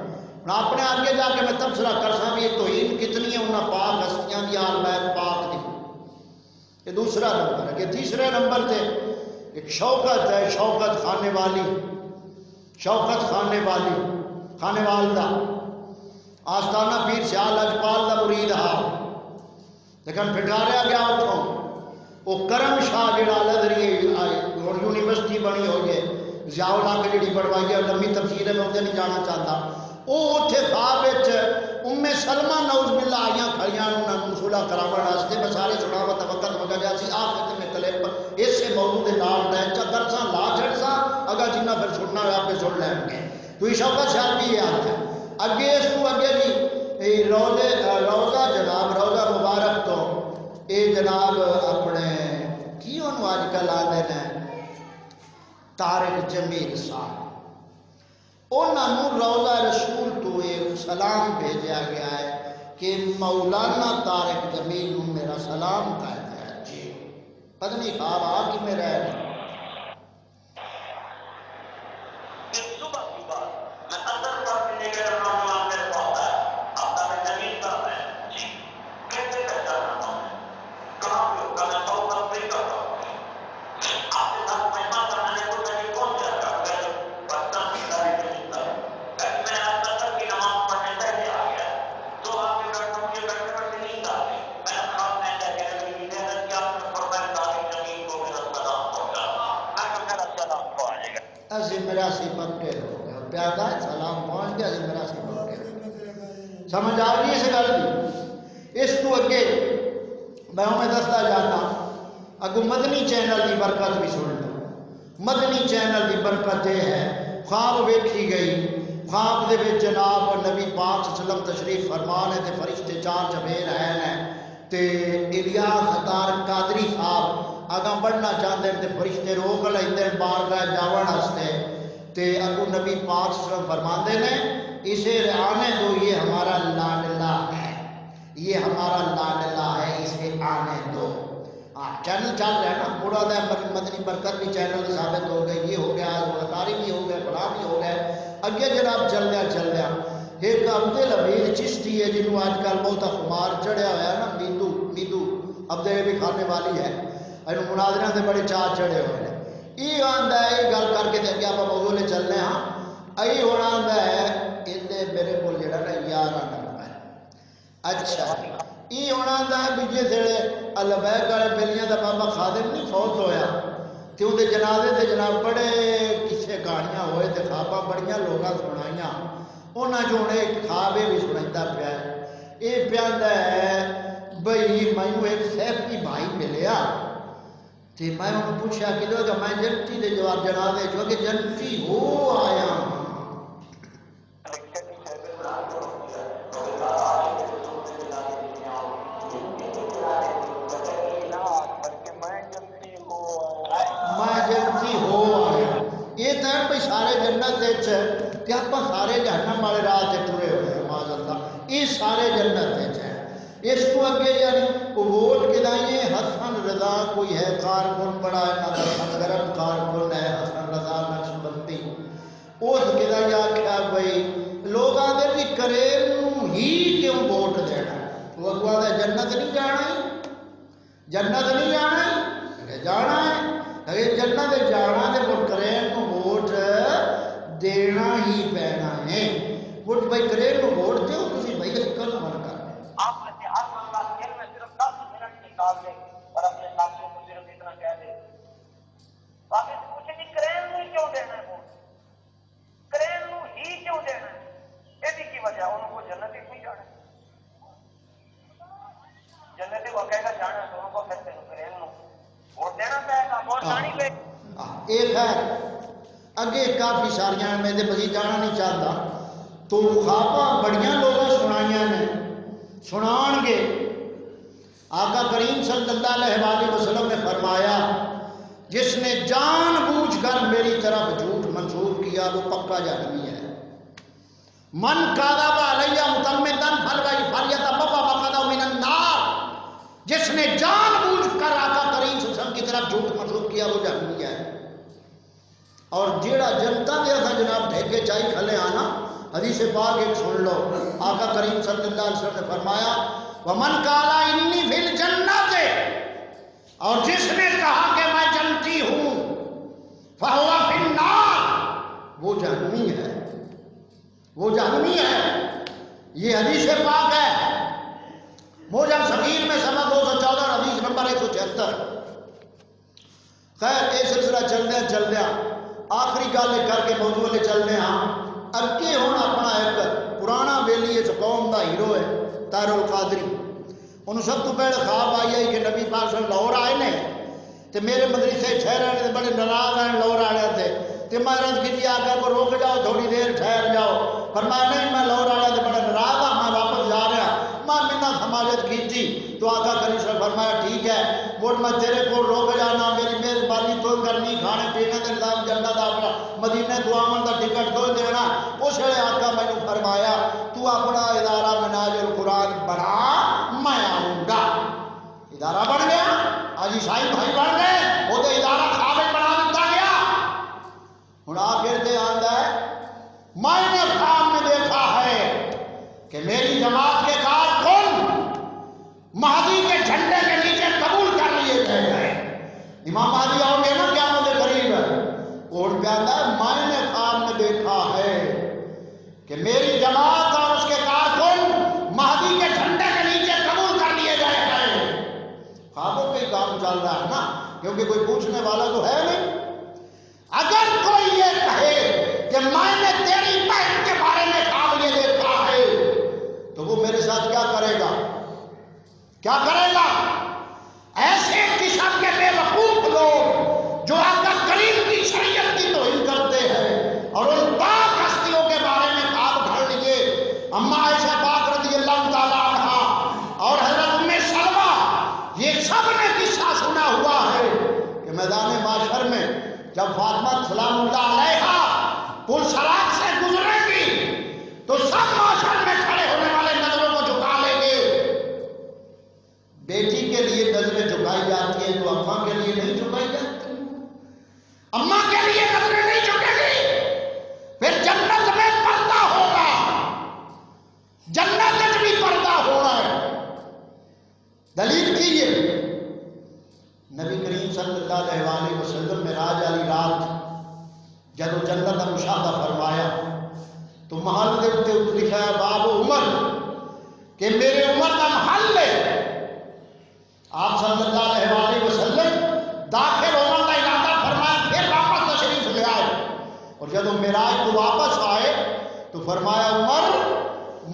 اپنے آگے جا کے میں تبصرہ کر سا بھی توہین کتنی ہے انہاں پاک ہستیاں دی آل بیت پاک دی یہ دوسرا نمبر ہے کہ تیسرے نمبر تے ایک شوکت ہے شوکت خانے والی شوکت خانے والی خانے والدہ آستانہ پیر سیال اجپال دا مرید ہا لیکن پھٹاریا گیا اتھوں وہ کرم شاہ جڑا لدری یونیورسٹی بنی ہوئی ہے ضیاء اللہ کے جڑی بڑھوائی ہے لمبی تفسیر ہے میں ادھر نہیں جانا چاہتا وہ اتنے خواب ام سلمہ نعوذ باللہ آئیاں کھڑیاں انہوں صلح کراون واسطے میں سارے سناوا تو وقت مگا جا سی آخر میں کلپ اس سے موضوع دے نال رہ چکر سا لا چھڑ سا اگر جنہ پھر سننا ہے آپ کے سن لیں گے تو یہ شوکت شاہ بھی یہ آتا ہے اگے اس کو اگے جی روضہ جناب روضہ مبارک تو اے جناب اپنے کی انہوں آج کل آدھے ہیں طارق جمیل صاحب انہوں روضہ رسول تو ایک سلام بھیجا گیا ہے کہ مولانا طارق جمیل نو میرا سلام کہتا ہے جی پتہ نہیں خواب آ کی میرا ہے مراسی پکے ہو گیا پیادا سلام پہنچ گیا مراسی پکے سمجھ آ رہی ہے اس گل کی اس تو اگے میں دستا جانا اگو مدنی چینل کی برکت بھی سن لو مدنی چینل کی برکت یہ ہے خواب ویکھی گئی خواب دے وچ جناب نبی پاک صلی اللہ علیہ وسلم تشریف فرمان ہے تے فرشتے چار چبیر ہیں تے الیاس اتار قادری صاحب آگاں بڑھنا چاہتے ہیں تے فرشتے روک لیندے بارگاہ جاون واسطے تے اگو نبی پاک صلی اللہ علیہ وسلم فرماندے نے اسے آنے دو یہ ہمارا لاڈلا ہے یہ ہمارا لاڈلا ہے اسے آنے دو چینل چل رہا ہے نا بڑا دا مدنی برکت بھی چینل ثابت ہو گئی یہ ہو گیا غلطاری بھی ہو گیا بڑا بھی ہو گیا اگے جناب چل رہا ایک عبد الحمید چشتی ہے جنہوں آج کل بہت خمار چڑھیا ہوا ہے نا میدو عبد بھی کھانے والی ہے انہوں مناظرہ سے بڑے چار چڑھے ہوئے ہیں یہ آندا ہے یہ گل کر کے اگے آپ موضوع لے چلنے ہاں یہ ہونا آندا ہے اندے میرے کو جڑا نا 11 نمبر اچھا یہ ہونا دا بھی جسے البیک والے بیلیاں دا بابا خادم نہیں فوت ہویا تے اون دے جنازے تے جناب بڑے قصے کہانیاں ہوئے تے خواباں بڑیاں لوگاں سنائیاں انہاں چوں ایک خواب بھی سنائیتا پیا ہے یہ پیاندا ہے بھئی مینوں ایک سیفٹی بھائی ملیا تے میں انہوں پوچھا کہ لوگ میں جنتی دے جواب جنازے جو کہ جنتی ہو آیا یہ تو ہے بھائی سارے جنت تے آپ سارے جہنم والے راہ سے ٹرے ہوئے ہیں معاذ اللہ یہ سارے جنت ہیں اس کو اگے یعنی ووٹ کدائیے حسن رضا کوئی ہے کارکن بڑا ہے گرم کارکن ہے حسن رضا نقشبندی اس کدائیے آخیا بھائی لوگ آدھے بھی کریل ہی کیوں ووٹ دینا وہ اگو آدھے جنت نہیں جانا جنت نہیں جانا جانا ہے اگر جنت جانا تو وہ کریل کو ووٹ دینا ہی پینا ہے وہ بھائی کریل کو ووٹ دو تھی بھائی کل من کر آپ میں سے ہر اللہ دن میں صرف 10 منٹ نکال دے اور اپنے ساتھیوں کو صرف اتنا کہہ دے باقی سے پوچھے کہ کرین میں کیوں دینا ہے ووٹ کرین میں ہی کیوں دینا ہے ایسی کی وجہ انہوں کو جنت ہی نہیں جانا جنت وہ کہے گا جانا تو انہوں کو پھر سے کرین میں ووٹ دینا پائے گا ووٹ جانی پہ ایک ہے اگے کافی ساریاں میں دے مزید جانا نہیں چاہتا تو خواباں بڑیاں لوگوں سنائیاں نے سنان گے آقا کریم صلی اللہ علیہ وسلم نے فرمایا جس نے جان بوجھ کر میری طرف جھوٹ منسوب کیا وہ پکا جہنمی ہے من کاذب علیہ متعمدا فلیتبوأ مقعدہ من النار جس نے جان بوجھ کر آقا کریم صلی اللہ علیہ وسلم کی طرف جھوٹ منسوب کیا وہ جہنمی ہے اور جیڑا جنتا دے تھا جناب ڈھیکے چاہی کھلے آنا حدیث پاک ایک سن لو آقا کریم صلی اللہ علیہ وسلم نے فرمایا وَمَنْ قَالَ إِنِّي فِي الْجَنَّةِ اور جس نے کہا کہ میں جنتی ہوں فَهُوَ فِي النَّارِ وہ جہنمی ہے وہ جہنمی ہے یہ حدیث پاک ہے موجم صغیر میں سبق 214 حدیث نمبر 176 خیر یہ سلسلہ چل دیا آخری گل کر کے موضوع لے چلنے ہاں اگے ہوں اپنا ایک پرانا ویلی اس قوم دا ہیرو ہے طاہر القادری انہوں سب تو پہلے خواب آئی ہے کہ نبی پاک صلی اللہ علیہ وسلم لاہور آئے نے تے میرے مدرسے ٹھہرے نے بڑے ناراض ہیں لاہور آنے تھے تے میں عرض کی آگے کو روک جاؤ تھوڑی دیر ٹھہر جاؤ فرمایا نہیں میں لاہور آنے تے بڑے ناراض ہوں میں واپس جا رہا میں منت سماجت کی تھی تو آقا کریم صلی اللہ علیہ وسلم فرمایا ٹھیک ہے وہ میں تیرے کو روک جانا میری مہربانی تو کرنی کھانے پینے کا نظام جنت اپنا مدینے تو آمن کا ٹکٹ تو دینا اس لیے آقا میں نے فرمایا تو اپنا ادارہ مناج القرآن بنا میں آؤں گا ادارہ بن گیا آج عیسائی بھائی بن گئے وہ تو ادارہ قابل بنا دیتا گیا ہوں آخر سے آتا ہے میں نے خواب میں دیکھا ہے کہ میری جماعت کے کارکن مہدی کے جھنڈے کے نیچے قبول کر لیے گئے امام مہدی آؤ گے نا قیامت کے قریب ہے اور کہتا ہے میں نے خواب میں دیکھا ہے کہ میری جماعت اور اس کے کارکن مہدی کے جھنڈے کے نیچے قبول کر لیے گئے ہیں خوابوں پہ ہی کام چل رہا ہے نا کیونکہ کوئی پوچھنے والا تو ہے نہیں اگر کوئی یہ کہے کہ میں نے تیری بہن کے بارے میں خواب یہ دیکھا ہے تو وہ میرے ساتھ کیا کرے گا ایسے قسم کے بے وقوف لوگ جو آقا کریم کی شریعت کی توہین کرتے ہیں اور ان پاک ہستیوں کے بارے میں خواب گھڑ لیے اما عائشہ پاک رضی اللہ تعالی عنہا اور حضرت ام سلمہ یہ سب نے قصہ سنا ہوا ہے کہ میدان معاشر میں جب فاطمہ سلام اللہ علیہا پل صراط سے گزرے گی تو سب معاشر میں کھڑے ہونے والے نظروں کو جھکا لیں گے بیٹی کے لیے نظریں جھکائی جاتی ہیں تو اماں کے لیے نہیں جھکائی جاتی اماں کے لیے نظریں نہیں جھکے گی پھر جنت میں پردہ ہوگا جنت میں بھی پردہ ہونا ہے دلیل کیجئے نبی کریم صلی اللہ علیہ وسلم معراج والی رات جب جنت کا مشاہدہ فرمایا تو محل دے اوپر لکھا ہے باب عمر کہ میرے عمر کا محل ہے. آپ صلی اللہ علیہ وسلم داخل ہونے کا ارادہ فرمایا، پھر واپس تشریف لے آئے. اور جب معراج کو واپس آئے تو فرمایا عمر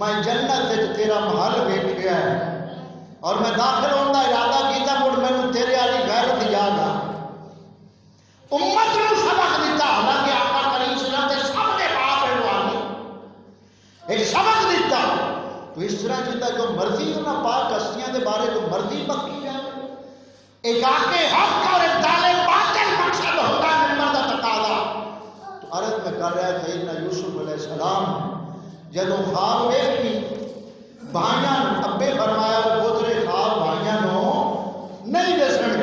میں جنت وچ تیرا محل ویکھیا ہے اور میں داخل ہونے کا ارادہ کیتا، مڑ مینوں تیرے والی غیرت یاد آ. امت نو سبق دیتا، حالانکہ آقا کریم صلی اللہ علیہ وسلم سب کے باپ روحانی ایک سبق دیتا. تو اس طرح جیتا جو مرضی انہاں پاک ہستیاں دے بارے جو مرضی بکی جائے، ایک آکے حق اور ایک دالے باطل مقصد ہوتا ہے ممبر دا تقاضا. تو عرض میں کر رہا سیدنا یوسف علیہ السلام جدو خواب ویکھی بھائیاں ابے فرمایا وہ پوترے خواب بھائیاں نو نہیں دسن.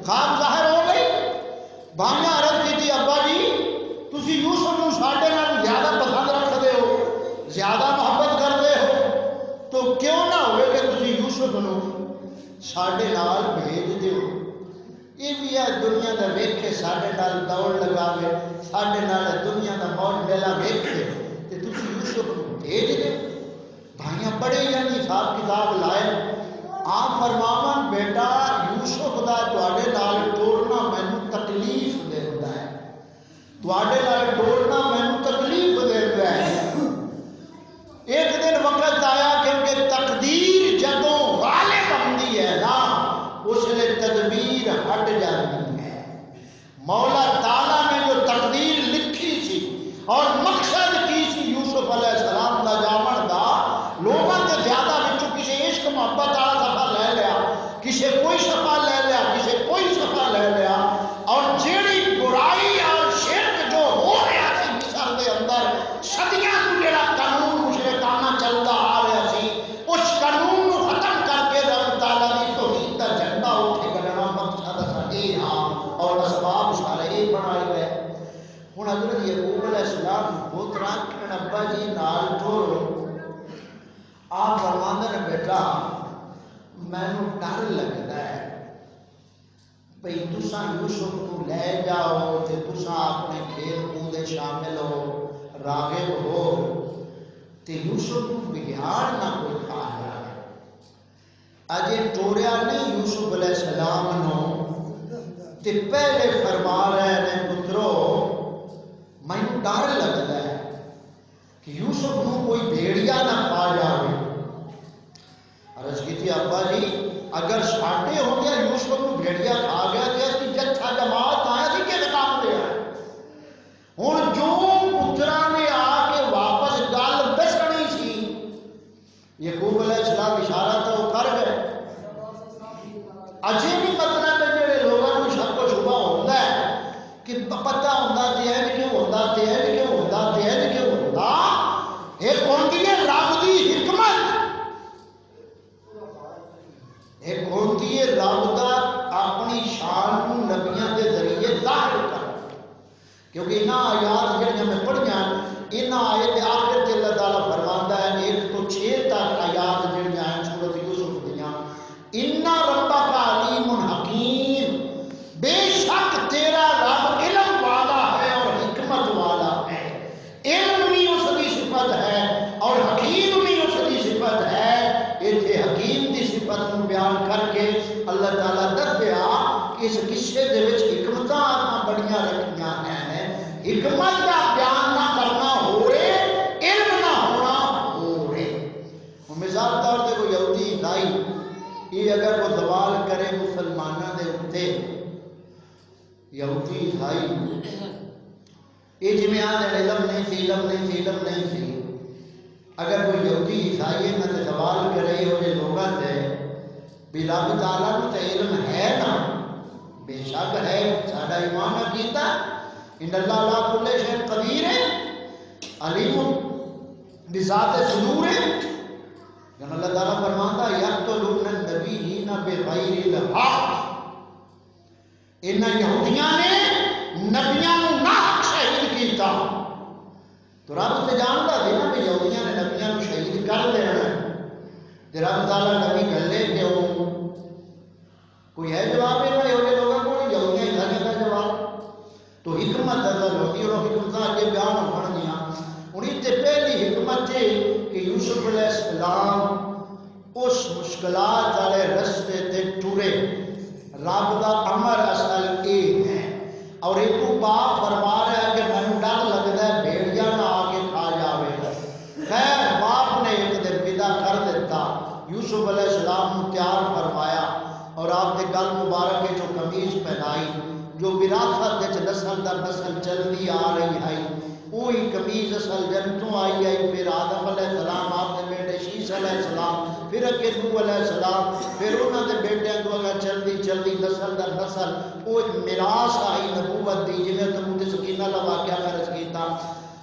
خواب ظاہر ہو گئی، بھائیاں عرض کی تھی ابا جی تسی یوسف نو ساڈے نال زیادہ پسند رکھدے ہو، زیادہ محبت کرتے ہو، تو کیوں نہ ہوئے کہ تسی یوسف نو ساڈے نال بھیج دیو. یہ بھی ہے دنیا دا ویکھ کے ساڈے نال دوڑ لگاوے، ساڈے نال دنیا دا موج میلہ ویکھ کے تے تسی یوسف نو بھیج دیو. بھائیاں بڑے یعنی حساب کتاب لائے. آپ فرماون بیٹا یوسف دا تواڈے نال ٹورنا مینوں تکلیف دیندا ہے، تواڈے نال ٹورنا مینوں تکلیف دیندا ہے. ایک دن وقت آیا کیونکہ تقدیر جدوں غالب ہوندی ہے نا اس نے تدبیر ہٹ جاتی ہے. مولا تعالیٰ نے جو تقدیر لکھی سی اور مقصد کی سی یوسف علیہ السلام کا جامن کا، لوگوں سے زیادہ بچوں کسی عشق محبت والا صفحہ لے لیا، کسی کوئی صفحہ لے لیا، کسی کوئی صفحہ لے لیا. اور جیڑی برائی اور شرک جو ہو رہا سی مصر دے اندر صدیاں تو جیڑا قانون مشرکانہ چلتا آ رہا سی، اس قانون کو ختم کر کے رب تعالیٰ دی توحید دا جھنڈا اٹھے گنا مقصد ساڈے ہاں اور اسباب سارے یہ بنائے گئے. ہوں حضرت یعقوب علیہ السلام پوترا کہن ابا جی نال ٹورو. آپ فرماندے نے بیٹا مینوں ڈر لگدا ہے بھئی تساں یوسف کو لے جاؤ تے تساں اپنے کھیل کود شامل ہو، راغب ہو تے یوسف کو بگاڑ نہ کوئی کھا جائے. اجے ٹوڑیا نہیں یوسف علیہ السلام نو تے پہلے فرما رہے نے پترو مینوں ڈر لگدا ہے کہ یوسف نو کوئی بھیڑیا نہ کھا جائے. عرض کی تھی ابا جی اگر ساڈے ہو گیا یوسف نو بھیڑیا کھا گیا تو اس کی جتھا جماعت آیا سی کہ کام لیا. ہوں جو پترا نے آ کے واپس گل دسنی سی یعقوب علیہ السلام اشارہ تو کر گئے. اجے بھی مطلب جڑے لوگوں کو شک و شبہ ہوتا ہے کہ پتہ ہوتا تے ہے کیوں ہوتا تے ہے کیوں ہوتا تے ہے کیوں ہوتا. ایک ہوتی ہے رب دی حکمت، ایک ہوتی ہے رب دا اپنی شان کو نبیوں کے ذریعے ظاہر کر. کیونکہ انہاں آیات جڑیاں میں پڑھیاں انہاں آیت آخر تے اللہ تعالیٰ فرماندا ہے 1 تو 6 تک آیات جڑیاں ہیں سورۃ یوسف دیاں، اِنَّ رَبَّكَ عَلِیمٌ حکیم، بے شک تیرا رب علم والا ہے اور حکمت والا ہے. علم بھی اس کی صفت ہے اور حکیم بھی اس کی صفت ہے. ایتھے حکیم دی صفت کو بیان کر کے اللہ تعالیٰ دسیا کہ اس قصے دے وچ حکمتاں بڑیاں رکھیاں ہیں. حکمت کا بیان نہ کرنا ہو رہے، علم نہ ہونا ہو رہے. مثال طور پہ کوئی یہودی عیسائی یہ اگر وہ سوال کرے مسلمانوں دے اوتے، یہودی عیسائی یہ جی آدھے علم نہیں سی علم نہیں سی علم نہیں سی. اگر کوئی یہودی عیسائی انہوں نے سوال کرے وہ لوگوں سے بھی رب تعالیٰ کو تو علم ہے نا، بے شک ہے ساڈا ایمان عقیدہ ان اللہ لا کل شیء قدیر ہے علیم بذات صدور ہے. جن اللہ تعالیٰ فرماتا یقتلون النبیین بغیر الحق، ان یہودیاں نے نبیاں نو ناحق شہید کیتا. تو رب تے جانتا سی نا کہ یہودیاں نے نبیاں نو شہید کر دینا تے رب تعالیٰ نبی گلے کیوں؟ کوئی ہے جواب ہے یہودی لوگوں کو؟ یہودیاں عیسائیوں کا جواب تو حکمت ازل ہوتی اور حکمتاں اگے بیان ہون گیاں. ہن تے پہلی حکمت ہے کہ یوسف علیہ السلام مشکلات والے رستے تے ٹرے، رب دا امر اصل یہ ہے۔ اور ایک باپ فرما رہا ہے کہ مینوں ڈر لگتا ہے بھیڑیا نہ آ کے کھا جاوے۔ خیر باپ نے ایک دن ودا کر دیتا، یوسف علیہ السلام کو تیار فرمایا اور آپ کے گل مبارک کے جو قمیض پہنائی، جو وراثت وچ نسل در نسل چلتی آ رہی ہے، وہی قمیض اصل جنتوں آئی ہے۔ پھر آدم علیہ السلام، آپ کے بیٹے شیش علیہ السلام، پھر اگے نوح علیہ السلام، پھر انہوں نے بیٹیاں کو اگر چلتی چلتی نسل در نسل وہ میراث آئی نبوت دی، جنہیں تمہیں سکینہ کا واقعہ درج کیتا،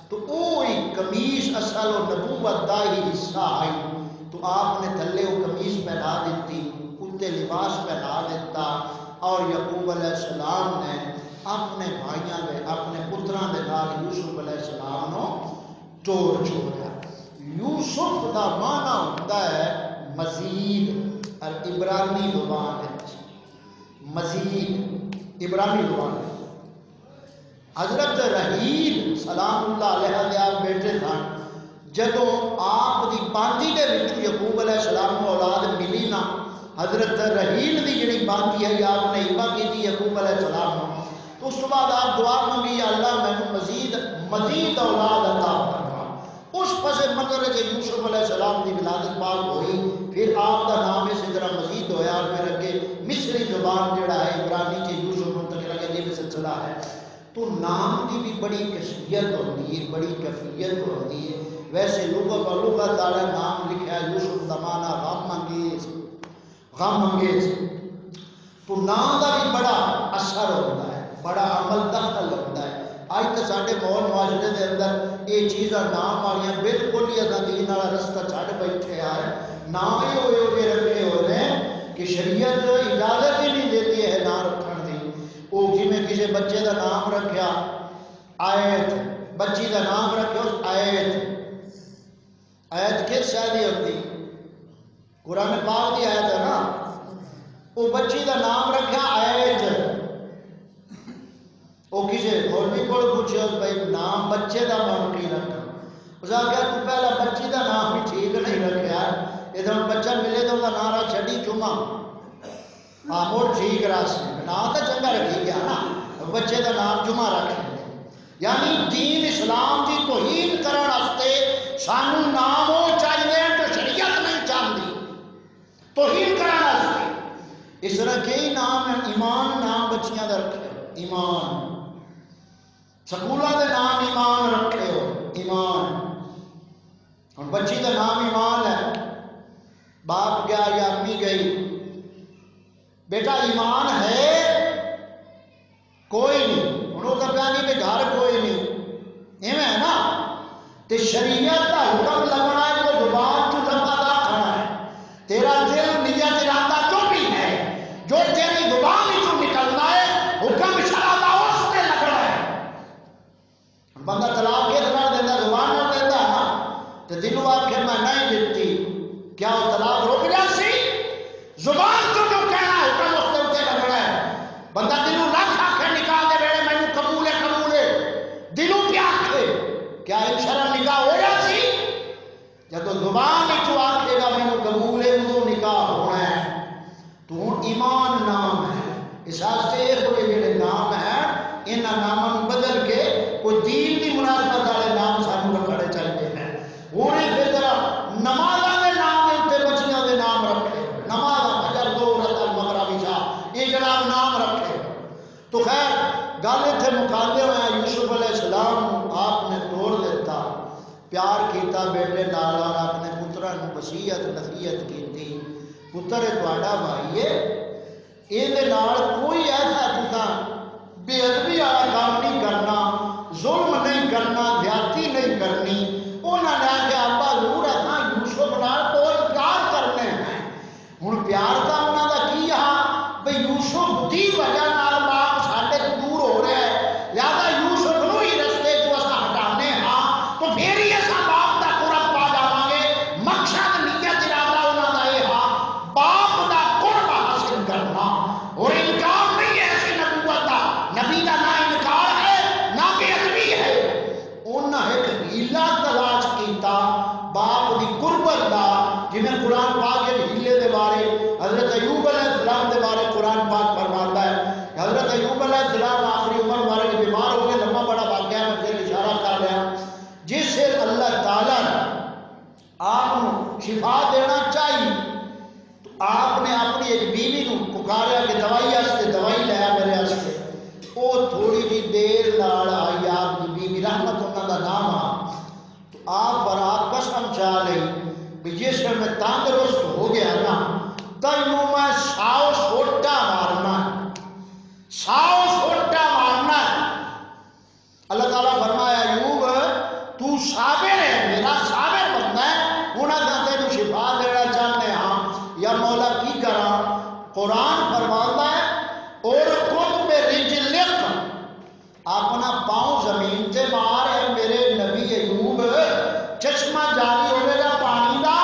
تو وہی قمیض اصل و نبوت دا ہی حصہ آئی۔ تو آپ نے تھلے وہ قمیض پہنا دیتی، اتنے لباس پہنا دیتا، اور یعقوب علیہ السلام نے اپنے بھائیاں دے اپنے پتراں دے نال یوسف علیہ السلام نو توڑ چھوڑیا۔ یوسف دا معنی ہوتا ہے مزید، اور عبرانی زبان ہے مزید، عبرانی زبان ہے۔ حضرت رحیل سلام اللہ علیہ دے آپ بیٹے سن، جدوں آپ دی بانجی دے وچ یعقوب علیہ السلام کو اولاد ملی نا، حضرت رحیل دی جڑی بانجی ہے آپ نے ہبہ کی تھی یعقوب علیہ السلام کو، تو اس کے بعد آپ دعا مانگی اللہ میں مزید اولاد عطا فرما۔ اس پس منظر کے یوسف علیہ السلام کی ولادت پاک ہوئی، پھر آپ کا نام اسی طرح مزید ہویا، اور پھر اگے مصری زبان جڑا ہے عبرانی کے یوسف منتقل لگے یہ بھی سلسلہ ہے۔ تو نام کی بھی بڑی کیفیت ہوتی ہے، بڑی کیفیت ہوتی ہے۔ ویسے لغت اور لغت والا نام لکھا ہے یوسف زمانہ غم انگیز، غم انگیز، تو نام کا بھی بڑا اثر ہوتا ہے، بڑا عمل دخل ہوتا ہے۔ آج تو سارے ماحول معاشرے کے اندر یہ چیزاں نام والی بالکل ہی ادا دین والا رستہ چھڈ بیٹھے آئے، نام ہی ہوئے ہوئے رکھے ہوئے ہیں کہ شریعت اجازت ہی نہیں دیتی ہے نام رکھن دی۔ وہ جی میں کسی بچے کا نام رکھیا آیت، بچی کا نام رکھو آیت، آیت کس شاید ہوتی؟ قرآن پاک کی آیت ہے نا۔ وہ بچی کا نام رکھا آیت، وہ کسی مولوی کو پوچھو بھائی نام بچے کا نام کی رکھا، اس نے کہا تو پہلا بچی کا نام بھی ٹھیک نہیں رکھا، یہ بچہ ملے تو وہ نام رکھ چڑی چوما، ہاں مڑ ٹھیک راس نام تو چنگا رکھی گیا نا، بچے کا نام جمعہ رکھ لیں۔ یعنی دین اسلام کی توہین کرنے واسطے سانو نام وہ چاہیے جو شریعت نہیں چاہتی، توہین کرنے واسطے۔ اس طرح کئی نام ہیں، ایمان نام بچیاں کا رکھے ہو، ایمان، سکولوں کے نام ایمان رکھے ہو، ایمان، اور بچی کا نام ایمان ہے، باپ گیا یا امی گئی، بیٹا ایمان ہے کوئی نہیں، انہوں کا پیا نہیں کہ گھر کوئی نہیں، ایویں ہے نا۔ تے شریعت کا حکم لگنا ہے تو زبان تو لفظ ادا کرنا ہے، تیرا دل نیت ارادہ جو بھی ہے، جو تیری زبان ہی تو نکلنا ہے، حکم شرع کا اس سے لگنا ہے۔ بندہ طلاق کے طرح دیتا زبان نہ دیتا ہے نا، تو دلوں آخر میں نہیں دیتی، کیا وہ طلاق رک جاسی؟ زبان تو جو کہنا ہے حکم اس سے اتنے لگنا ہے۔ بندہ دلوں رکھ آخر نکال دے بیڑے میں قبول ہے قبول ہے، دلوں پہ آخے کیا ان شرع نکاح ہو جاسی؟ جب تو زبان ہی تو آخے گا میں قبول ہے وہ نکاح ہونا ہے۔ تو ہوں ایمان نام ہے، اس واسطے یہ جڑے نام ہیں ان ناموں بدل کے کوئی دین کی مناسبت والے نام سانو رکھنے چاہیے ہیں۔ ہوں پھر طرح نمازاں کے نام اتنے بچیاں کے نام رکھے، نماز فجر دو رکعت مغرب عشاء یہ جناب نام رکھے۔ تو خیر گل اتنے مکاندے ہوئے یوسف علیہ السلام آپ نے توڑ دیتا، پیار کیتا بیٹے نال اور اپنے پترا نو وصیت نصیحت کی، پتر تہاڈا بھائی ہے، یہ کوئی ایسا تساں بے ادبی والا کام نہیں کرنا، ظلم نہیں کرنا، زیادتی نہیں کرنی۔ انہوں نے آخیا ابا ضرور اصا یوسف نال بہت پیار کرنے ہیں۔ ہوں پیار کا انہوں کا کی ہاں بھائی یوسف کی وجہ نال باپ ساڈے دور ہو رہا ہے، لہذا یوسف نو ہی رستے تو اصا ہٹانے ہاں، تو پھر ہی اصا باپ کا قرب پا جاواں گے۔ مقصد نیت ارادہ انہوں کا یہ ہاں باپ کا قرب حاصل کرنا، اور انکار نہیں ہے ایسی نبوت کا، نبی کا نہ انکار ہے نہ بے ادبی ہے، حضرت ایوب علیہ السلام کے بارے قرآن پاک فرماتا ہے کہ حضرت ایوب علیہ السلام آخری عمر والے بیمار ہو گئے، لمبا بڑا واقعہ میں پھر اشارہ کر رہا ہوں، جس سے اللہ تعالیٰ نے آپ کو شفا دینا چاہیے تو آپ نے اپنی ایک بیوی کو پکاریا کہ دوائی واسطے دوائی لایا میرے واسطے، وہ تھوڑی جی دیر نال آئی آپ کی بیوی، رحمت انہوں کا نام آ، تو آپ پر آپ قسم چاہ لئی کہ جس میں تندرست ہو گیا نا تینوں میں 100 سوٹا مارنا، 100 سوٹا مارنا۔ اللہ تعالیٰ فرمایا ایوب تو صابر ہے، میرا صابر بندہ ہے، انہاں دا تینوں شفا دینا چاہتے ہاں یا مولا کی کرا۔ قرآن فرماتا ہے اور خود پہ رجلک، اپنا پاؤں زمین سے مار ہے میرے نبی ایوب چشمہ جاری ہوئے گا پانی دا،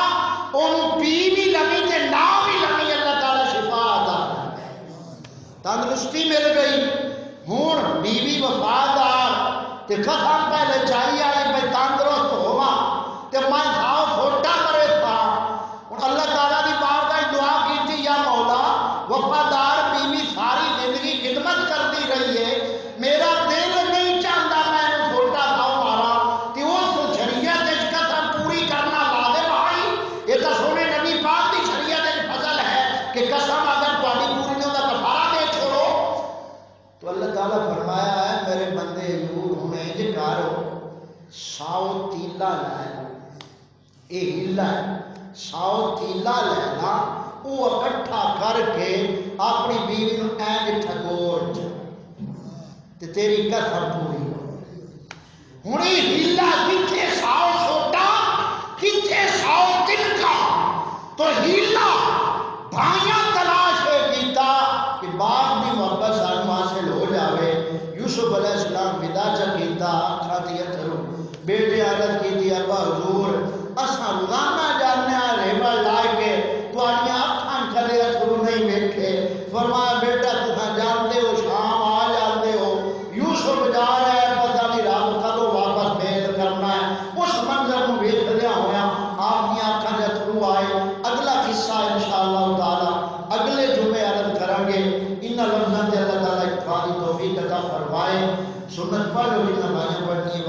ان پی بھی لگی تے نہ بھی لگی، اللہ تعالیٰ شفا عطا تندرستی مل گئی۔ ہوں بیوی وفادار تے قسم پہلے چاہیے آئی بھائی تندرست ہوگا تے میں 100 فوٹا کرے تھا۔ ہوں اللہ تعالیٰ دی بات کا دعا کی تھی یا مولا وفادار بیوی ساری زندگی خدمت کرتی رہی ہے، میرا دل نہیں چاہتا میں فوٹا کھاؤ مارا کہ اس شریعت قسم پوری کرنا لازم آئی۔ یہ تو سونے نبی پاک کی شریعت فضل ہے کہ قسم اگر تاری پوری نہیں ہوتا کفارہ دے چھوڑو۔ تو اللہ تعالیٰ فرمایا ہے میرے بندے ایوب ہونے جے کارو 100 تیلا لینا، یہ ہلا ہے 100 تیلا لینا، وہ اکٹھا کر کے اپنی بیوی نو اینج ٹھگور تے تیری قسم پوری ہو۔ ہوں یہ ہلا کتنے 100 سوٹا کتنے 100 تلکا، تو ہلا بھائیاں تلاش کیتا کہ باپ کی محبت سانو حاصل ہو جاوے۔ یوسف علیہ السلام ودا چکیتا کھاتی اتھرو، بیٹے عادت کی تھی ابا حضور اساں روزانہ جاننے ریبا لائے کے تواڈیاں اکھاں کھلے اتھرو نہیں بیٹھے۔ فرمایا بیٹا تساں جانتے ہو شام آ جاتے ہو، یوسف جا رہا ہے پتہ نہیں رات کدوں واپس بھیج کرنا ہے، اس منظر کو ویکھدیا ہویا آپ کی اکھاں دے اتھرو آئے۔ اگلا قصہ انشاءاللہ تعالی اگلے جمعے عرض کریں گے۔ ان لفظوں سے اللہ تعالیٰ اتفاقی توفیق عطا فرمائے۔ سنت پڑھ لو جنہاں بھائیاں پڑھنی ہے،